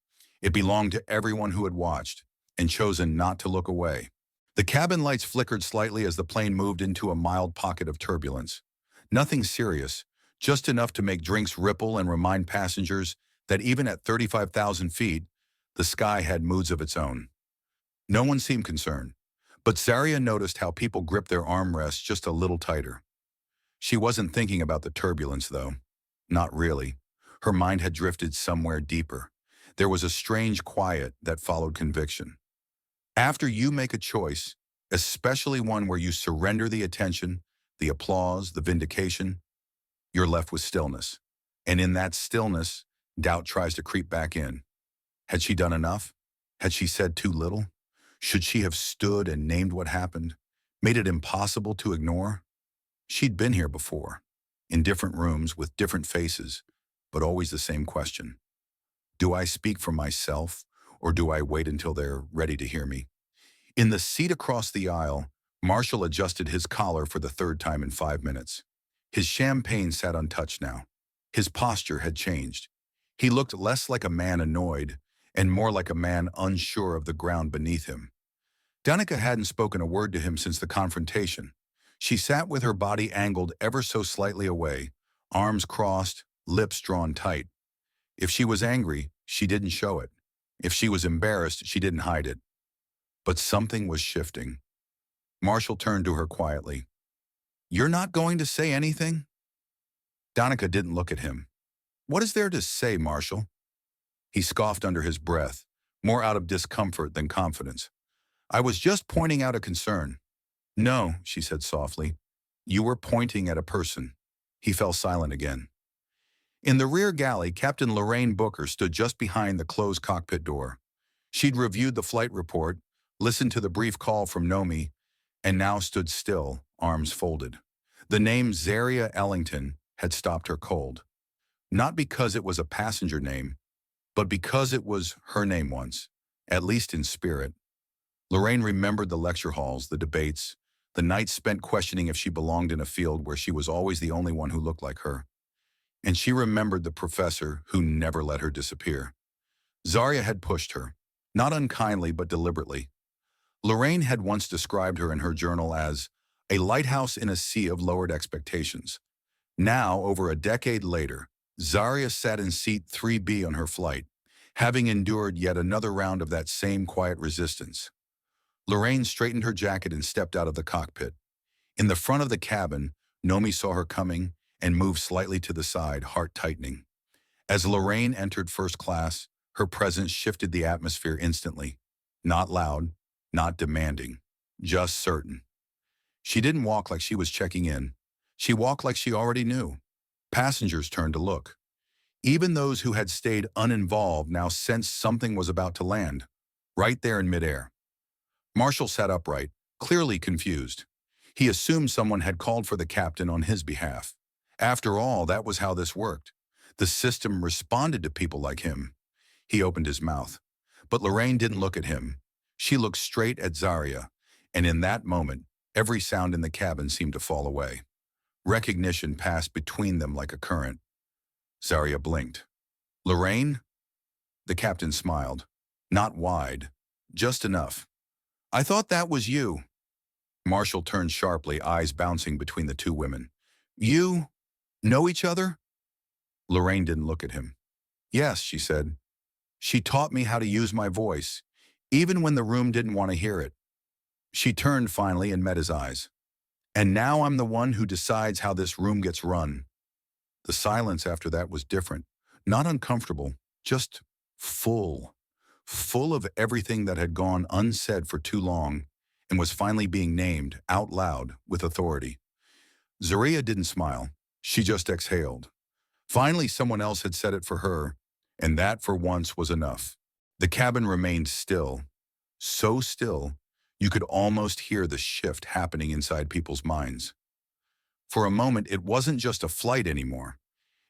It belonged to everyone who had watched and chosen not to look away. The cabin lights flickered slightly as the plane moved into a mild pocket of turbulence. Nothing serious, just enough to make drinks ripple and remind passengers that even at 35,000 feet, the sky had moods of its own. No one seemed concerned, but Zarya noticed how people gripped their armrests just a little tighter. She wasn't thinking about the turbulence, though. Not really. Her mind had drifted somewhere deeper. There was a strange quiet that followed conviction. After you make a choice, especially one where you surrender the attention, the applause, the vindication, you're left with stillness. And in that stillness, doubt tries to creep back in. Had she done enough? Had she said too little? Should she have stood and named what happened? Made it impossible to ignore? She'd been here before, in different rooms with different faces, but always the same question. Do I speak for myself, or do I wait until they're ready to hear me? In the seat across the aisle, Marshall adjusted his collar for the third time in 5 minutes. His champagne sat untouched now. His posture had changed. He looked less like a man annoyed and more like a man unsure of the ground beneath him. Danica hadn't spoken a word to him since the confrontation. She sat with her body angled ever so slightly away, arms crossed, lips drawn tight. If she was angry, she didn't show it. If she was embarrassed, she didn't hide it. But something was shifting. Marshall turned to her quietly. "You're not going to say anything?" Danica didn't look at him. "What is there to say, Marshall?" He scoffed under his breath, more out of discomfort than confidence. "I was just pointing out a concern." "No," she said softly. "You were pointing at a person." He fell silent again. In the rear galley, Captain Lorraine Booker stood just behind the closed cockpit door. She'd reviewed the flight report, listened to the brief call from Nomi, and now stood still, arms folded. The name Zaria Ellington had stopped her cold. Not because it was a passenger name, but because it was her name once, at least in spirit. Lorraine remembered the lecture halls, the debates, the nights spent questioning if she belonged in a field where she was always the only one who looked like her. And she remembered the professor who never let her disappear. Zaria had pushed her, not unkindly but deliberately. Lorraine had once described her in her journal as a lighthouse in a sea of lowered expectations. Now, over a decade later, Zaria sat in seat 3B on her flight, having endured yet another round of that same quiet resistance. Lorraine straightened her jacket and stepped out of the cockpit. In the front of the cabin, Nomi saw her coming and moved slightly to the side, heart tightening. As Lorraine entered first class, her presence shifted the atmosphere instantly. Not loud, not demanding, just certain. She didn't walk like she was checking in. She walked like she already knew. Passengers turned to look. Even those who had stayed uninvolved now sensed something was about to land, right there in midair. Marshall sat upright, clearly confused. He assumed someone had called for the captain on his behalf. After all, that was how this worked. The system responded to people like him. He opened his mouth. But Lorraine didn't look at him. She looked straight at Zaria, and in that moment, every sound in the cabin seemed to fall away. Recognition passed between them like a current. Zaria blinked. "Lorraine?" The captain smiled. Not wide, just enough. "I thought that was you." Marshall turned sharply, eyes bouncing between the two women. "You know each other?" Lorraine didn't look at him. "Yes," she said. "She taught me how to use my voice, even when the room didn't want to hear it." She turned finally and met his eyes. "And now I'm the one who decides how this room gets run." The silence after that was different, not uncomfortable, just full. Full of everything that had gone unsaid for too long and was finally being named out loud with authority. Zaria didn't smile. She just exhaled. Finally, someone else had said it for her, and that for once was enough. The cabin remained still, so still you could almost hear the shift happening inside people's minds. For a moment, it wasn't just a flight anymore.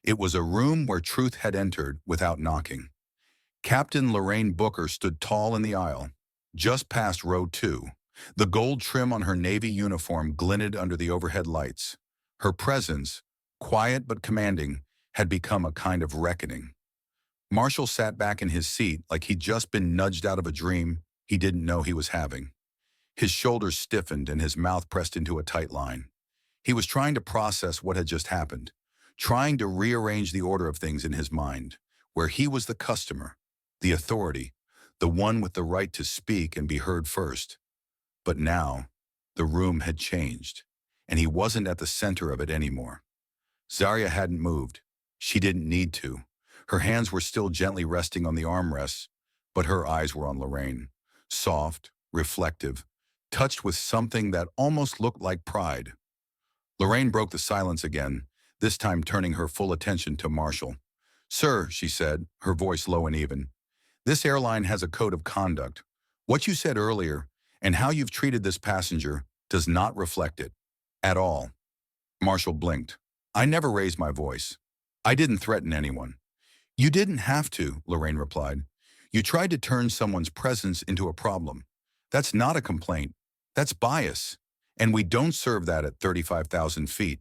It was a room where truth had entered without knocking. Captain Lorraine Booker stood tall in the aisle, just past row 2. The gold trim on her Navy uniform glinted under the overhead lights. Her presence, quiet but commanding, had become a kind of reckoning. Marshall sat back in his seat like he'd just been nudged out of a dream he didn't know he was having. His shoulders stiffened and his mouth pressed into a tight line. He was trying to process what had just happened, trying to rearrange the order of things in his mind, where he was the customer, the authority, the one with the right to speak and be heard first. But now, the room had changed, and he wasn't at the center of it anymore. Zaria hadn't moved. She didn't need to. Her hands were still gently resting on the armrests, but her eyes were on Lorraine, soft, reflective, touched with something that almost looked like pride. Lorraine broke the silence again, this time turning her full attention to Marshall. "Sir," she said, her voice low and even, This airline has a code of conduct. What you said earlier and how you've treated this passenger does not reflect it. At all. Marshall blinked. I never raised my voice. I didn't threaten anyone. You didn't have to, Lorraine replied. You tried to turn someone's presence into a problem. That's not a complaint. That's bias. And we don't serve that at 35,000 feet.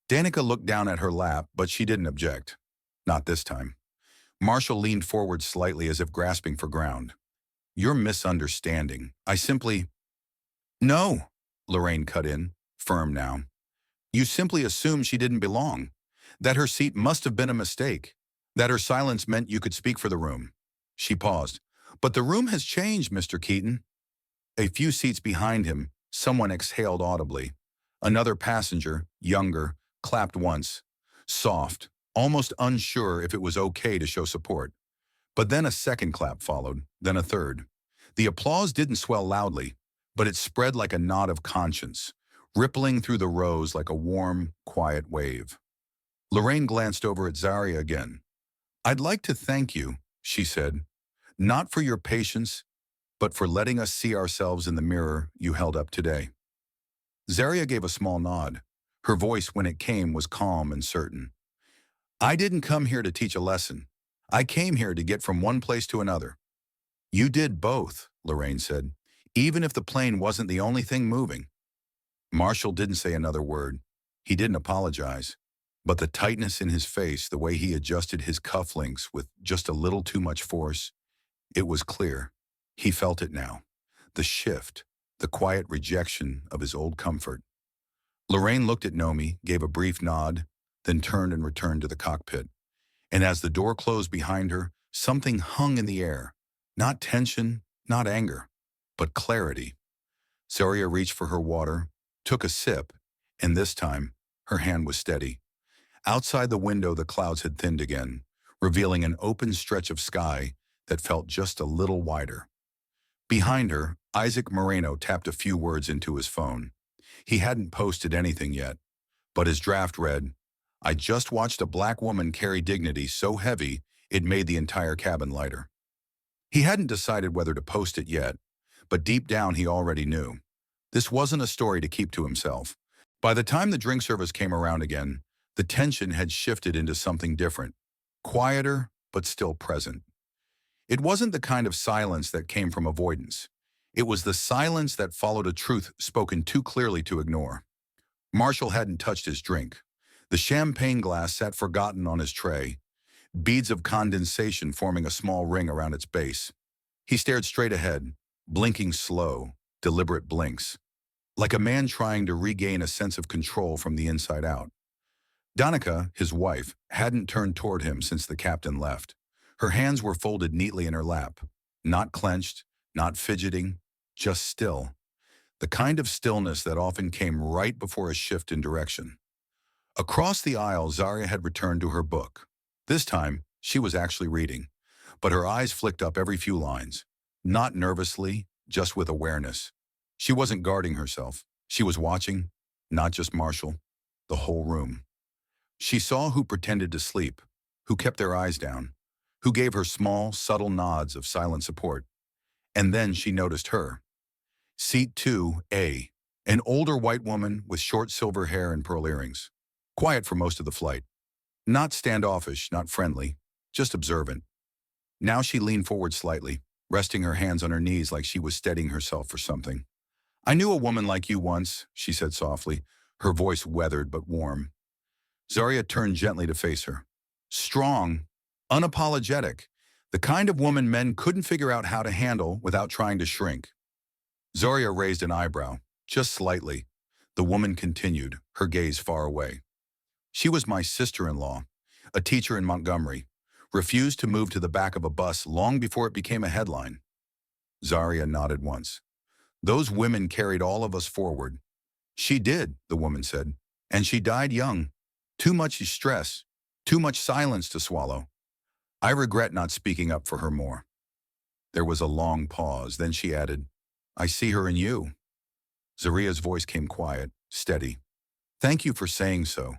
Danica looked down at her lap, but she didn't object. Not this time. Marshall leaned forward slightly as if grasping for ground. You're misunderstanding. I simply... No, Lorraine cut in, firm now. You simply assumed she didn't belong. That her seat must have been a mistake. That her silence meant you could speak for the room. She paused. But the room has changed, Mr. Keaton. A few seats behind him, someone exhaled audibly. Another passenger, younger, clapped once. Soft, almost unsure if it was okay to show support. But then a second clap followed, then a third. The applause didn't swell loudly, but it spread like a nod of conscience, rippling through the rows like a warm, quiet wave. Lorraine glanced over at Zaria again. I'd like to thank you, she said, not for your patience, but for letting us see ourselves in the mirror you held up today. Zaria gave a small nod. Her voice, when it came, was calm and certain. I didn't come here to teach a lesson. I came here to get from one place to another. You did both, Lorraine said, even if the plane wasn't the only thing moving. Marshall didn't say another word. He didn't apologize. But the tightness in his face, the way he adjusted his cufflinks with just a little too much force, it was clear. He felt it now. The shift, the quiet rejection of his old comfort. Lorraine looked at Nomi, gave a brief nod, then turned and returned to the cockpit. And as the door closed behind her, something hung in the air. Not tension, not anger, but clarity. Zaria reached for her water, took a sip, and this time, her hand was steady. Outside the window, the clouds had thinned again, revealing an open stretch of sky that felt just a little wider. Behind her, Isaac Moreno tapped a few words into his phone. He hadn't posted anything yet, but his draft read, I just watched a black woman carry dignity so heavy it made the entire cabin lighter. He hadn't decided whether to post it yet, but deep down he already knew. This wasn't a story to keep to himself. By the time the drink service came around again, the tension had shifted into something different, quieter but still present. It wasn't the kind of silence that came from avoidance. It was the silence that followed a truth spoken too clearly to ignore. Marshall hadn't touched his drink. The champagne glass sat forgotten on his tray, beads of condensation forming a small ring around its base. He stared straight ahead, blinking slow, deliberate blinks, like a man trying to regain a sense of control from the inside out. Danica, his wife, hadn't turned toward him since the captain left. Her hands were folded neatly in her lap, not clenched, not fidgeting, just still. The kind of stillness that often came right before a shift in direction. Across the aisle, Zaria had returned to her book. This time, she was actually reading, but her eyes flicked up every few lines. Not nervously, just with awareness. She wasn't guarding herself. She was watching, not just Marshall, the whole room. She saw who pretended to sleep, who kept their eyes down, who gave her small, subtle nods of silent support. And then she noticed her. Seat 2A, an older white woman with short silver hair and pearl earrings. Quiet for most of the flight. Not standoffish, not friendly, just observant. Now she leaned forward slightly, resting her hands on her knees like she was steadying herself for something. I knew a woman like you once, she said softly, her voice weathered but warm. Zaria turned gently to face her. Strong, unapologetic, the kind of woman men couldn't figure out how to handle without trying to shrink. Zaria raised an eyebrow, just slightly. The woman continued, her gaze far away. She was my sister-in-law, a teacher in Montgomery, refused to move to the back of a bus long before it became a headline. Zaria nodded once. Those women carried all of us forward. She did, the woman said, and she died young. Too much stress, too much silence to swallow. I regret not speaking up for her more. There was a long pause, then she added, I see her in you. Zaria's voice came quiet, steady. Thank you for saying so.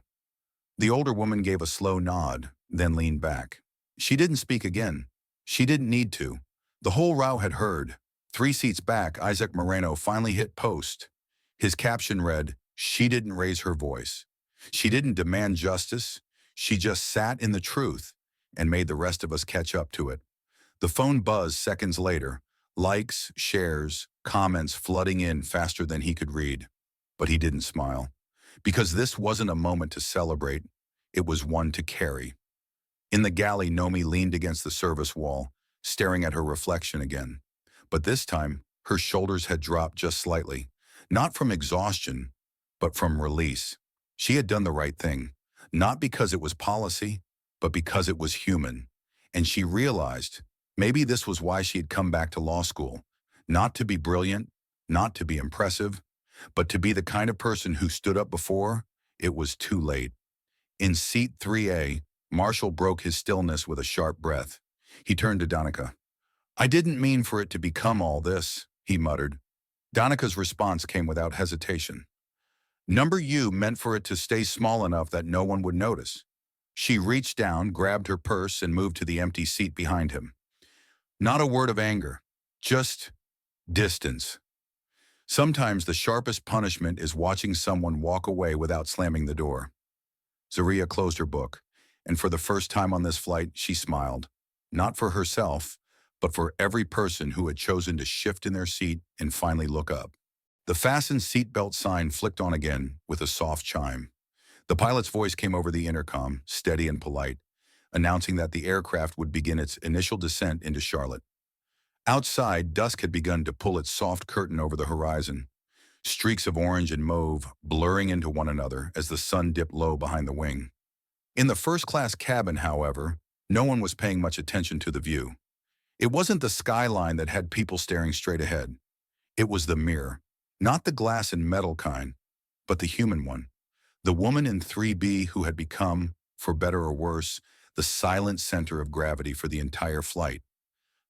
The older woman gave a slow nod, then leaned back. She didn't speak again. She didn't need to. The whole row had heard. 3 seats back, Isaac Moreno finally hit post. His caption read, "She didn't raise her voice. She didn't demand justice. She just sat in the truth and made the rest of us catch up to it." The phone buzzed seconds later, likes, shares, comments flooding in faster than he could read. But he didn't smile. Because this wasn't a moment to celebrate, it was one to carry. In the galley, Nomi leaned against the service wall, staring at her reflection again. But this time, her shoulders had dropped just slightly, not from exhaustion, but from release. She had done the right thing, not because it was policy, but because it was human. And she realized maybe this was why she had come back to law school, not to be brilliant, not to be impressive, but to be the kind of person who stood up before it was too late. In seat 3A, Marshall broke his stillness with a sharp breath. He turned to Donica. "I didn't mean for it to become all this," he muttered. Donica's response came without hesitation. "Number U meant for it to stay small enough that no one would notice." She reached down, grabbed her purse, and moved to the empty seat behind him. Not a word of anger, just distance. Sometimes the sharpest punishment is watching someone walk away without slamming the door. Zaria closed her book, and for the first time on this flight, she smiled. Not for herself, but for every person who had chosen to shift in their seat and finally look up. The fasten seatbelt sign flicked on again with a soft chime. The pilot's voice came over the intercom, steady and polite, announcing that the aircraft would begin its initial descent into Charlotte. Outside, dusk had begun to pull its soft curtain over the horizon, streaks of orange and mauve blurring into one another as the sun dipped low behind the wing. In the first-class cabin, however, no one was paying much attention to the view. It wasn't the skyline that had people staring straight ahead. It was the mirror, not the glass and metal kind, but the human one. The woman in 3B who had become, for better or worse, the silent center of gravity for the entire flight.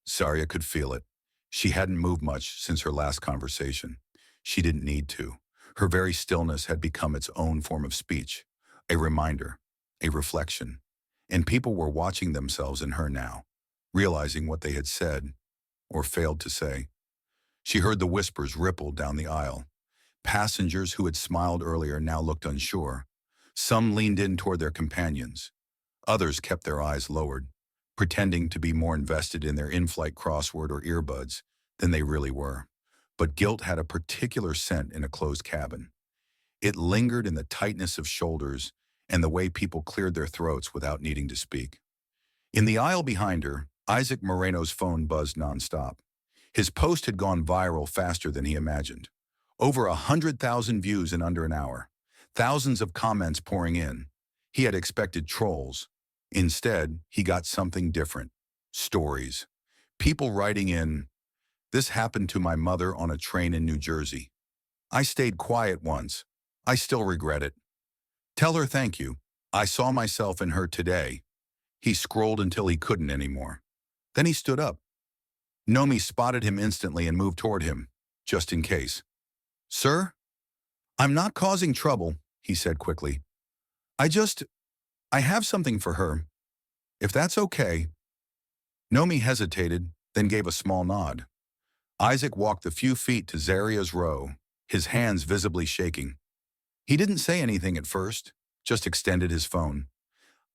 Zarya could feel it. She hadn't moved much since her last conversation. She didn't need to. Her very stillness had become its own form of speech, a reminder, a reflection. And people were watching themselves in her now, realizing what they had said or failed to say. She heard the whispers ripple down the aisle. Passengers who had smiled earlier now looked unsure. Some leaned in toward their companions. Others kept their eyes lowered, pretending to be more invested in their in-flight crossword or earbuds than they really were. But guilt had a particular scent in a closed cabin. It lingered in the tightness of shoulders and the way people cleared their throats without needing to speak. In the aisle behind her, Isaac Moreno's phone buzzed nonstop. His post had gone viral faster than he imagined. Over 100,000 views in under an hour. Thousands of comments pouring in. He had expected trolls. Instead, he got something different. Stories. People writing in, "This happened to my mother on a train in New Jersey. I stayed quiet once. I still regret it. Tell her thank you. I saw myself in her today." He scrolled until he couldn't anymore. Then he stood up. Nomi spotted him instantly and moved toward him, just in case. "Sir? I'm not causing trouble," he said quickly. I have something for her. If that's okay." Nomi hesitated, then gave a small nod. Isaac walked the few feet to Zaria's row, his hands visibly shaking. He didn't say anything at first, just extended his phone.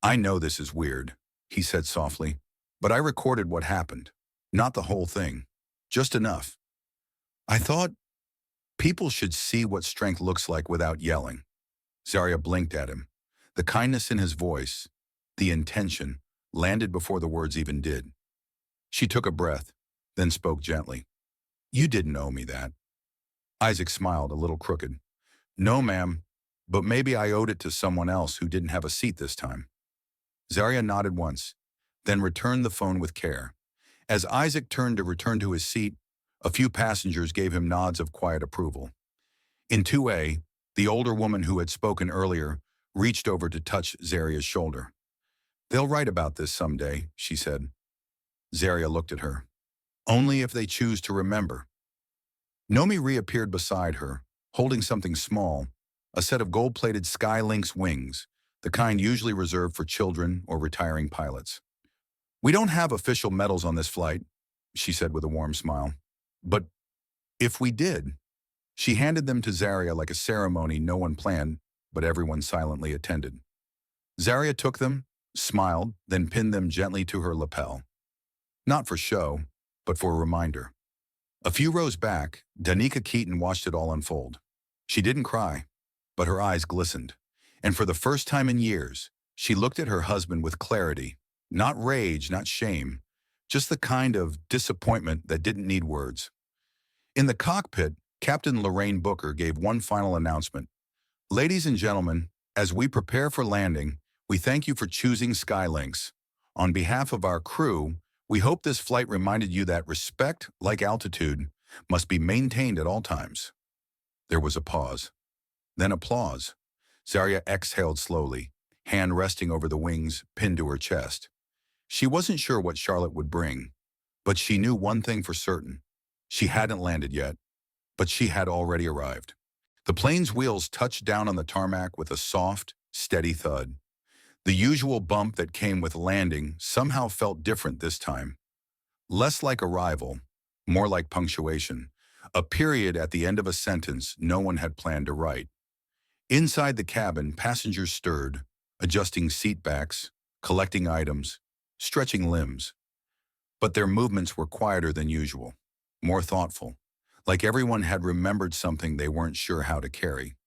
"I know this is weird," he said softly, "but I recorded what happened. Not the whole thing, just enough. I thought people should see what strength looks like without yelling." Zarya blinked at him. The kindness in his voice, the intention, landed before the words even did. She took a breath, then spoke gently. "You didn't owe me that." Isaac smiled, a little crooked. "No, ma'am, but maybe I owed it to someone else who didn't have a seat this time." Zarya nodded once, then returned the phone with care. As Isaac turned to return to his seat, a few passengers gave him nods of quiet approval. In 2A, the older woman who had spoken earlier reached over to touch Zarya's shoulder. "They'll write about this someday," she said. Zarya looked at her. "Only if they choose to remember." Nomi reappeared beside her, holding something small, a set of gold-plated Sky Lynx wings, the kind usually reserved for children or retiring pilots. "We don't have official medals on this flight," she said with a warm smile. "But if we did," she handed them to Zarya like a ceremony no one planned, but everyone silently attended. Zarya took them, smiled, then pinned them gently to her lapel. Not for show, but for a reminder. A few rows back, Danica Keaton watched it all unfold. She didn't cry, but her eyes glistened. And for the first time in years, she looked at her husband with clarity. Not rage, not shame, just the kind of disappointment that didn't need words. In the cockpit, Captain Lorraine Booker gave one final announcement. "Ladies and gentlemen, as we prepare for landing, we thank you for choosing Skylinks. On behalf of our crew, we hope this flight reminded you that respect, like altitude, must be maintained at all times." There was a pause. Then applause. Zarya exhaled slowly, hand resting over the wings, pinned to her chest. She wasn't sure what Charlotte would bring, but she knew one thing for certain. She hadn't landed yet, but she had already arrived. The plane's wheels touched down on the tarmac with a soft, steady thud. The usual bump that came with landing somehow felt different this time. Less like arrival, more like punctuation, a period at the end of a sentence no one had planned to write. Inside the cabin, passengers stirred, adjusting seat backs, collecting items, stretching limbs. But their movements were quieter than usual, more thoughtful, like everyone had remembered something they weren't sure how to carry.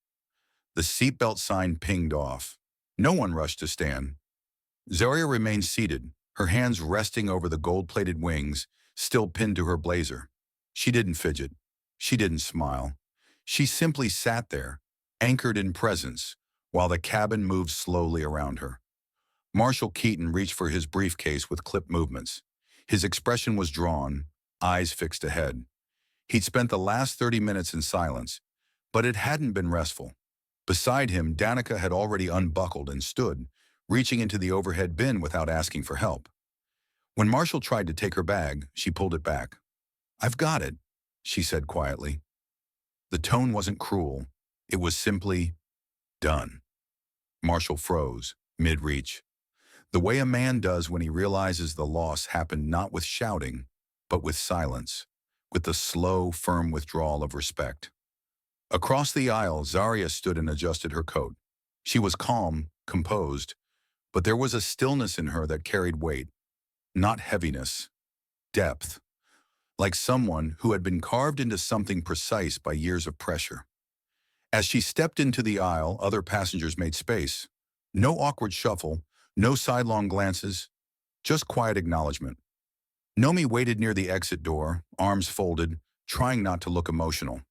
The seatbelt sign pinged off. No one rushed to stand. Zarya remained seated, her hands resting over the gold-plated wings, still pinned to her blazer. She didn't fidget. She didn't smile. She simply sat there, anchored in presence, while the cabin moved slowly around her. Marshal Keaton reached for his briefcase with clipped movements. His expression was drawn, eyes fixed ahead. He'd spent the last 30 minutes in silence, but it hadn't been restful. Beside him, Danica had already unbuckled and stood, reaching into the overhead bin without asking for help. When Marshall tried to take her bag, she pulled it back. "I've got it," she said quietly. The tone wasn't cruel. It was simply done. Marshall froze, mid-reach. The way a man does when he realizes the loss happened not with shouting, but with silence, with the slow, firm withdrawal of respect. Across the aisle, Zarya stood and adjusted her coat. She was calm, composed, but there was a stillness in her that carried weight, not heaviness, depth, like someone who had been carved into something precise by years of pressure. As she stepped into the aisle, other passengers made space. No awkward shuffle, no sidelong glances, just quiet acknowledgement. Nomi waited near the exit door, arms folded, trying not to look emotional.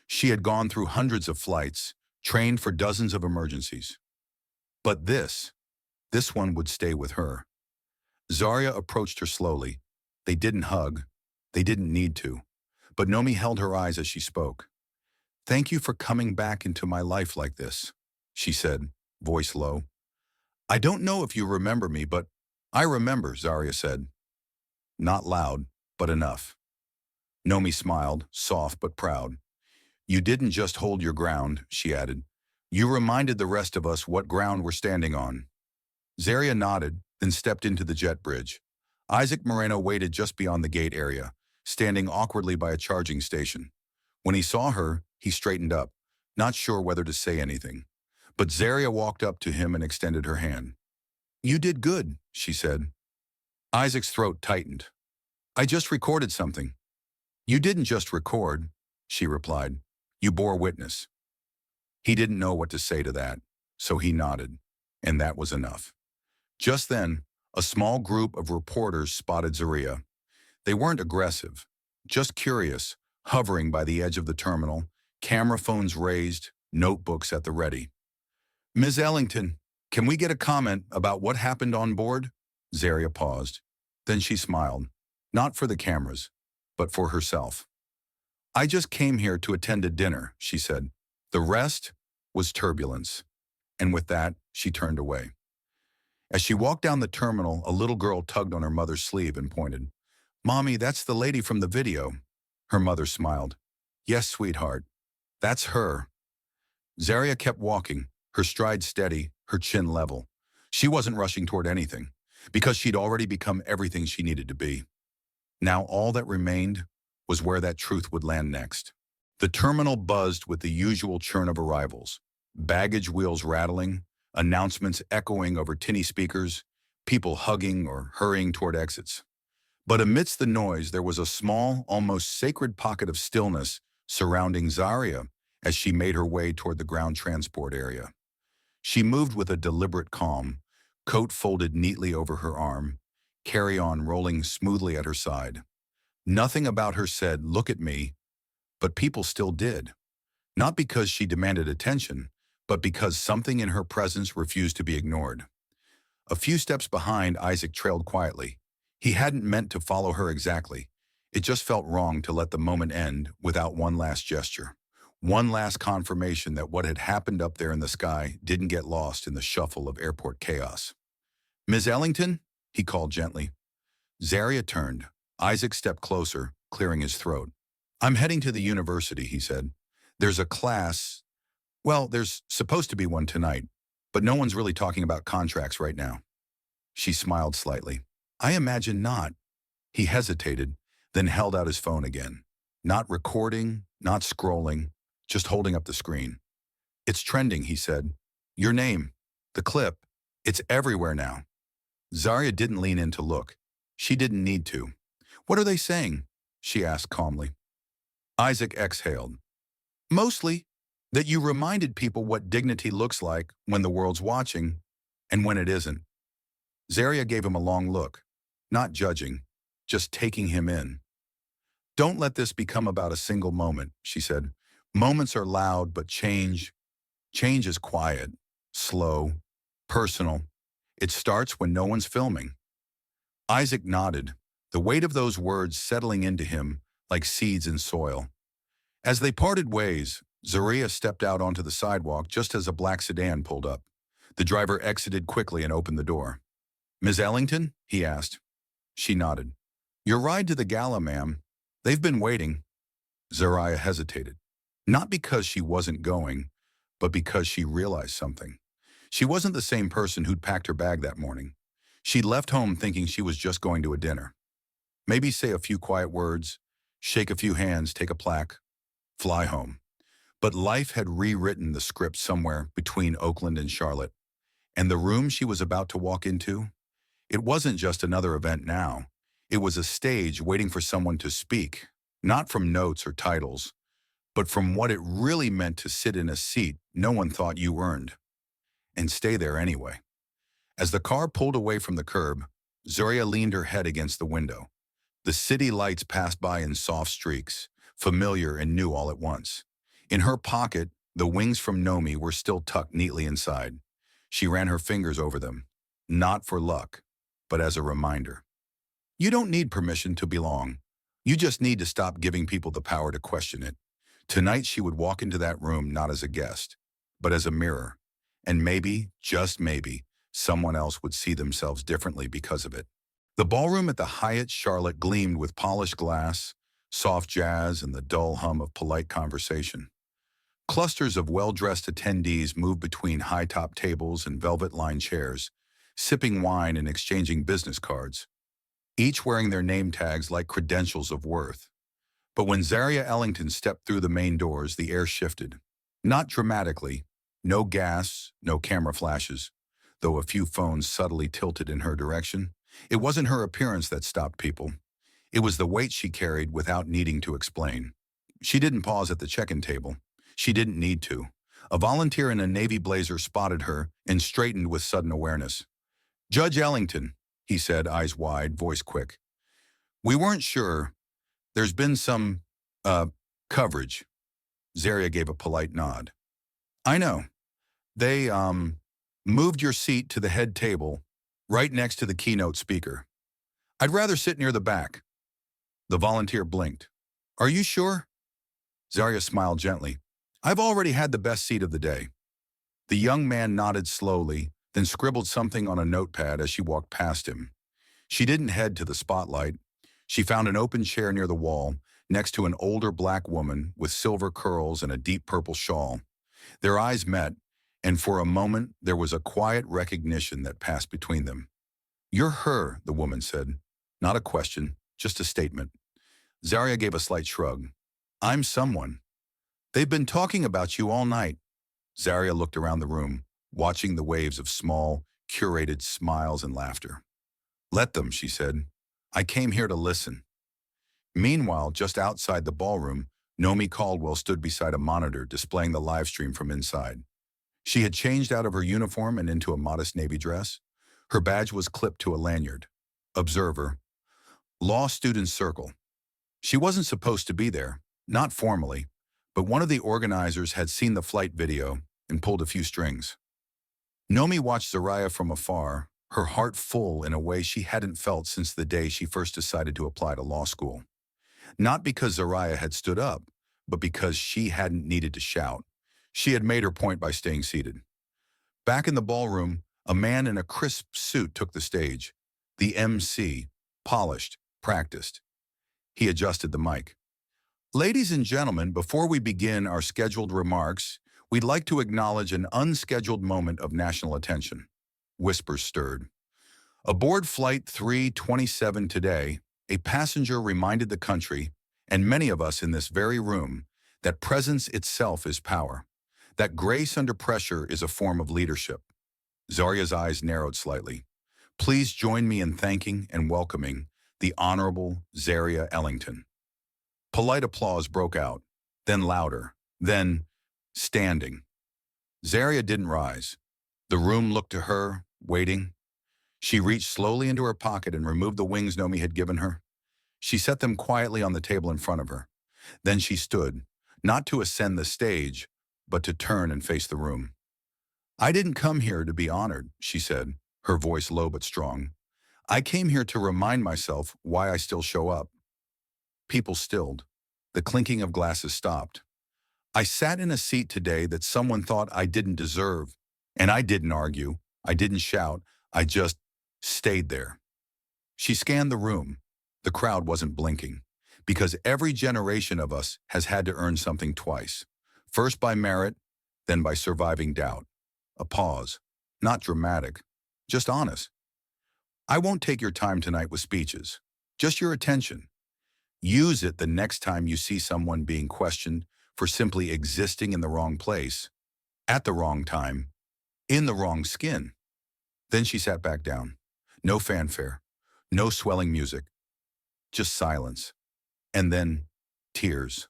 She had gone through hundreds of flights, trained for dozens of emergencies. But this one would stay with her. Zarya approached her slowly. They didn't hug. They didn't need to. But Nomi held her eyes as she spoke. "Thank you for coming back into my life like this," she said, voice low. "I don't know if you remember me, but—" "I remember," Zarya said. Not loud, but enough. Nomi smiled, soft but proud. "You didn't just hold your ground," she added. "You reminded the rest of us what ground we're standing on." Zarya nodded, then stepped into the jet bridge. Isaac Moreno waited just beyond the gate area, standing awkwardly by a charging station. When he saw her, he straightened up, not sure whether to say anything. But Zarya walked up to him and extended her hand. "You did good," she said. Isaac's throat tightened. "I just recorded something." "You didn't just record," she replied. "You bore witness." He didn't know what to say to that, so he nodded, and that was enough. Just then, a small group of reporters spotted Zarya. They weren't aggressive, just curious, hovering by the edge of the terminal, camera phones raised, notebooks at the ready. "Ms. Ellington, can we get a comment about what happened on board?" Zarya paused. Then she smiled, not for the cameras, but for herself. "I just came here to attend a dinner," she said. "The rest was turbulence." And with that, she turned away. As she walked down the terminal, a little girl tugged on her mother's sleeve and pointed. "Mommy, that's the lady from the video." Her mother smiled. "Yes, sweetheart. That's her." Zarya kept walking, her stride steady, her chin level. She wasn't rushing toward anything. because she'd already become everything she needed to be. Now all that remained was where that truth would land next. The terminal buzzed with the usual churn of arrivals, baggage wheels rattling, announcements echoing over tinny speakers, people hugging or hurrying toward exits. But amidst the noise, there was a small, almost sacred pocket of stillness surrounding Zarya as she made her way toward the ground transport area. She moved with a deliberate calm, coat folded neatly over her arm, carry-on rolling smoothly at her side. Nothing about her said, "Look at me," but people still did. Not because she demanded attention, but because something in her presence refused to be ignored. A few steps behind, Isaac trailed quietly. He hadn't meant to follow her exactly. It just felt wrong to let the moment end without one last gesture. One last confirmation that what had happened up there in the sky didn't get lost in the shuffle of airport chaos. "Ms. Ellington?" he called gently. Zarya turned. Isaac stepped closer, clearing his throat. "I'm heading to the university," he said. "There's a class. Well, there's supposed to be one tonight, but no one's really talking about contracts right now." She smiled slightly. "I imagine not." He hesitated, then held out his phone again. Not recording, not scrolling, just holding up the screen. "It's trending," he said. "Your name, the clip, it's everywhere now." Zarya didn't lean in to look. She didn't need to. "What are they saying?" she asked calmly. Isaac exhaled. "Mostly that you reminded people what dignity looks like when the world's watching and when it isn't." Zarya gave him a long look, not judging, just taking him in. "Don't let this become about a single moment," she said. "Moments are loud, but change is quiet, slow, personal. It starts when no one's filming." Isaac nodded, the weight of those words settling into him like seeds in soil. As they parted ways, Zarya stepped out onto the sidewalk just as a black sedan pulled up. The driver exited quickly and opened the door. "Ms. Ellington?" he asked. She nodded. "Your ride to the gala, ma'am. They've been waiting." Zarya hesitated. Not because she wasn't going, but because she realized something. She wasn't the same person who'd packed her bag that morning. She'd left home thinking she was just going to a dinner. Maybe say a few quiet words, shake a few hands, take a plaque, fly home. But life had rewritten the script somewhere between Oakland and Charlotte. And the room she was about to walk into, it wasn't just another event now. It was a stage waiting for someone to speak, not from notes or titles, but from what it really meant to sit in a seat no one thought you earned, and stay there anyway. As the car pulled away from the curb, Zarya leaned her head against the window. The city lights passed by in soft streaks, familiar and new all at once. In her pocket, the wings from Nomi were still tucked neatly inside. She ran her fingers over them, not for luck, but as a reminder. You don't need permission to belong. You just need to stop giving people the power to question it. Tonight she would walk into that room not as a guest, but as a mirror. And maybe, just maybe, someone else would see themselves differently because of it. The ballroom at the Hyatt Charlotte gleamed with polished glass, soft jazz, and the dull hum of polite conversation. Clusters of well-dressed attendees moved between high-top tables and velvet-lined chairs, sipping wine and exchanging business cards, each wearing their name tags like credentials of worth. But when Zarya Ellington stepped through the main doors, the air shifted. Not dramatically, no gas, no camera flashes, though a few phones subtly tilted in her direction. It wasn't her appearance that stopped people. It was the weight she carried without needing to explain. She didn't pause at the check-in table. She didn't need to. A volunteer in a navy blazer spotted her and straightened with sudden awareness. "Judge Ellington," he said, eyes wide, voice quick. "We weren't sure. There's been some, coverage." Zarya gave a polite nod. "I know. They, moved your seat to the head table, right next to the keynote speaker. I'd rather sit near the back." The volunteer blinked. "Are you sure?" Zarya smiled gently. "I've already had the best seat of the day." The young man nodded slowly, then scribbled something on a notepad as she walked past him. She didn't head to the spotlight. She found an open chair near the wall, next to an older black woman with silver curls and a deep purple shawl. Their eyes met, and for a moment there was a quiet recognition that passed between them. You're her, the woman said. Not a question, just a statement. Zarya gave a slight shrug. I'm someone. They've been talking about you all night. Zarya looked around the room, watching the waves of small, curated smiles and laughter. Let them, she said. I came here to listen. Meanwhile, just outside the ballroom, Nomi Caldwell stood beside a monitor displaying the live stream from inside. She had changed out of her uniform and into a modest navy dress. Her badge was clipped to a lanyard. Observer. Law Students Circle. She wasn't supposed to be there, not formally, but one of the organizers had seen the flight video and pulled a few strings. Nomi watched Zarya from afar, her heart full in a way she hadn't felt since the day she first decided to apply to law school. Not because Zarya had stood up, but because she hadn't needed to shout. She had made her point by staying seated. Back in the ballroom, a man in a crisp suit took the stage. The MC, polished, practiced. He adjusted the mic. Ladies and gentlemen, before we begin our scheduled remarks, we'd like to acknowledge an unscheduled moment of national attention. Whispers stirred. Aboard Flight 327 today, a passenger reminded the country, and many of us in this very room, that presence itself is power, that grace under pressure is a form of leadership. Zarya's eyes narrowed slightly. Please join me in thanking and welcoming the Honorable Zarya Ellington. Polite applause broke out, then louder, then standing. Zarya didn't rise. The room looked to her, waiting. She reached slowly into her pocket and removed the wings Nomi had given her. She set them quietly on the table in front of her. Then she stood, not to ascend the stage, but to turn and face the room. I didn't come here to be honored, she said, her voice low but strong. I came here to remind myself why I still show up. People stilled. The clinking of glasses stopped. I sat in a seat today that someone thought I didn't deserve, and I didn't argue. I didn't shout. I just stayed there. She scanned the room. The crowd wasn't blinking, because every generation of us has had to earn something twice, first by merit, then by surviving doubt. A pause, not dramatic, just honest. I won't take your time tonight with speeches, just your attention. Use it the next time you see someone being questioned for simply existing in the wrong place, at the wrong time, in the wrong skin. Then she sat back down. No fanfare, no swelling music, just silence. And then tears,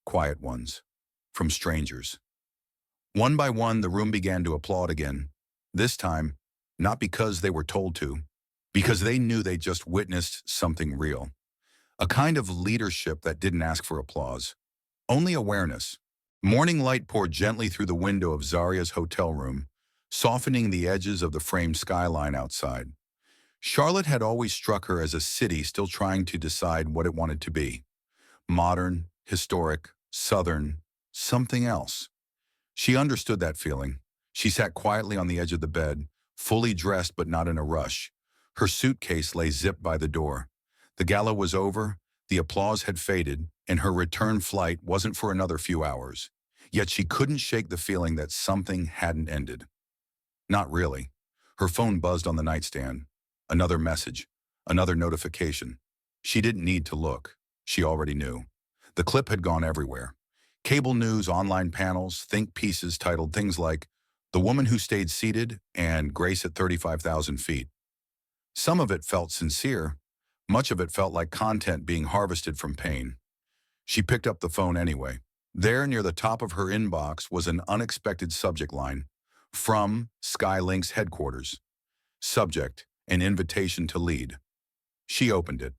quiet ones, from strangers. One by one, the room began to applaud again. This time, not because they were told to, because they knew they just witnessed something real. A kind of leadership that didn't ask for applause, only awareness. Morning light poured gently through the window of Zarya's hotel room, softening the edges of the framed skyline outside. Charlotte had always struck her as a city still trying to decide what it wanted to be. Modern, historic, southern, something else. She understood that feeling. She sat quietly on the edge of the bed, fully dressed but not in a rush. Her suitcase lay zipped by the door. The gala was over, the applause had faded, and her return flight wasn't for another few hours. Yet she couldn't shake the feeling that something hadn't ended. Not really. Her phone buzzed on the nightstand. Another message, another notification. She didn't need to look. She already knew. The clip had gone everywhere. Cable news, online panels, think pieces titled things like "The Woman Who Stayed Seated" and "Grace at 35,000 Feet." Some of it felt sincere. Much of it felt like content being harvested from pain. She picked up the phone anyway. There, near the top of her inbox, was an unexpected subject line. From Skylink's headquarters. Subject, an invitation to lead. She opened it.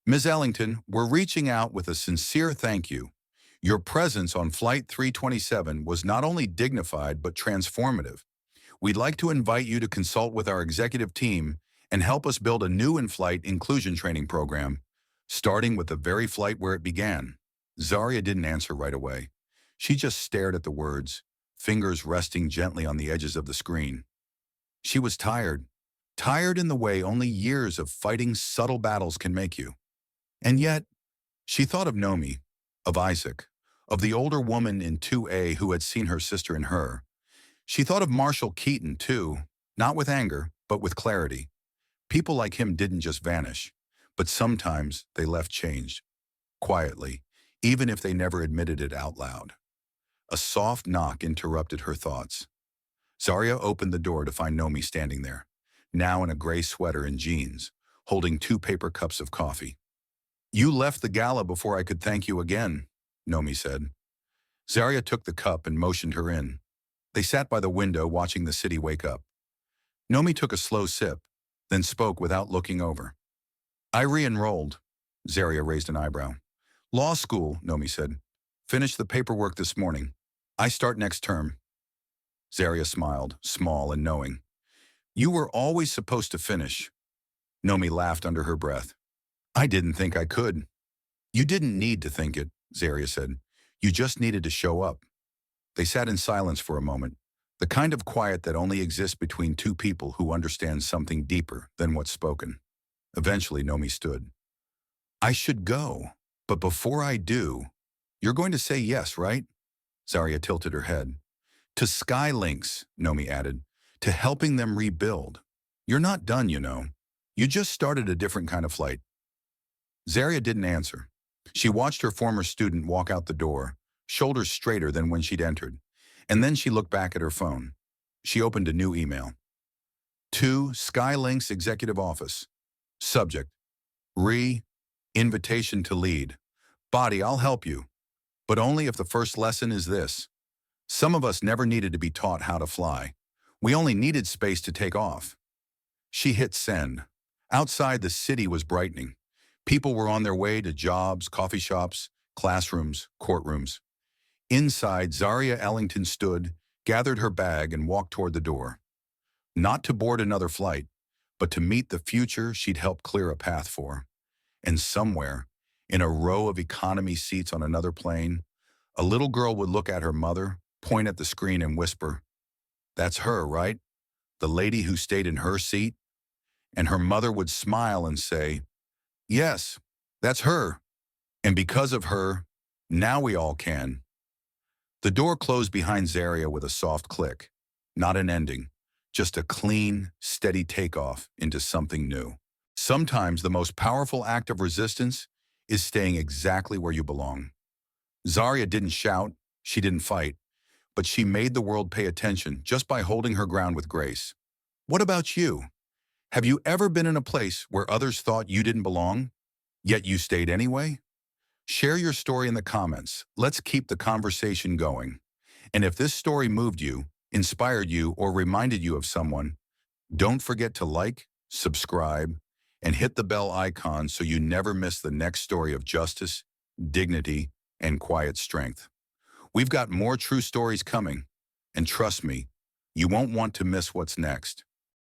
Ms. Ellington, we're reaching out with a sincere thank you. Your presence on Flight 327 was not only dignified but transformative. We'd like to invite you to consult with our executive team and help us build a new in-flight inclusion training program, starting with the very flight where it began. Zarya didn't answer right away. She just stared at the words, fingers resting gently on the edges of the screen. She was tired. Tired in the way only years of fighting subtle battles can make you. And yet, she thought of Nomi, of Isaac, of the older woman in 2A who had seen her sister in her. She thought of Marshall Keaton, too, not with anger, but with clarity. People like him didn't just vanish, but sometimes they left changed, quietly, even if they never admitted it out loud. A soft knock interrupted her thoughts. Zarya opened the door to find Nomi standing there, now in a gray sweater and jeans, holding 2 paper cups of coffee. "You left the gala before I could thank you again," Nomi said. Zarya took the cup and motioned her in. They sat by the window watching the city wake up. Nomi took a slow sip, then spoke without looking over. "I re-enrolled." Zarya raised an eyebrow. "Law school," Nomi said. "Finished the paperwork this morning. I start next term." Zarya smiled, small and knowing. "You were always supposed to finish." Nomi laughed under her breath. "I didn't think I could." "You didn't need to think it," Zarya said. "You just needed to show up." They sat in silence for a moment, the kind of quiet that only exists between two people who understand something deeper than what's spoken. Eventually, Nomi stood. "I should go, but before I do, you're going to say yes, right?" Zarya tilted her head. "To Skylinks," Nomi added, "to helping them rebuild. You're not done, you know. You just started a different kind of flight." Zarya didn't answer. She watched her former student walk out the door, shoulders straighter than when she'd entered, and then she looked back at her phone. She opened a new email. "To Skylinks Executive Office. Subject: Invitation to lead. Body, I'll help you, but only if the first lesson is this. Some of us never needed to be taught how to fly. We only needed space to take off." She hit send. Outside, the city was brightening. People were on their way to jobs, coffee shops, classrooms, courtrooms. Inside, Zarya Ellington stood, gathered her bag, and walked toward the door. Not to board another flight, but to meet the future she'd helped clear a path for. And somewhere, in a row of economy seats on another plane, a little girl would look at her mother, point at the screen, and whisper, "That's her, right? The lady who stayed in her seat?" And her mother would smile and say, "Yes, that's her. And because of her, now we all can." The door closed behind Zarya with a soft click. Not an ending, just a clean, steady takeoff into something new. Sometimes the most powerful act of resistance is staying exactly where you belong. Zarya didn't shout, she didn't fight, but she made the world pay attention just by holding her ground with grace. What about you? Have you ever been in a place where others thought you didn't belong, yet you stayed anyway? Share your story in the comments. Let's keep the conversation going. And if this story moved you, inspired you, or reminded you of someone, don't forget to like, subscribe, and hit the bell icon so you never miss the next story of justice, dignity, and quiet strength. We've got more true stories coming, and trust me, you won't want to miss what's next.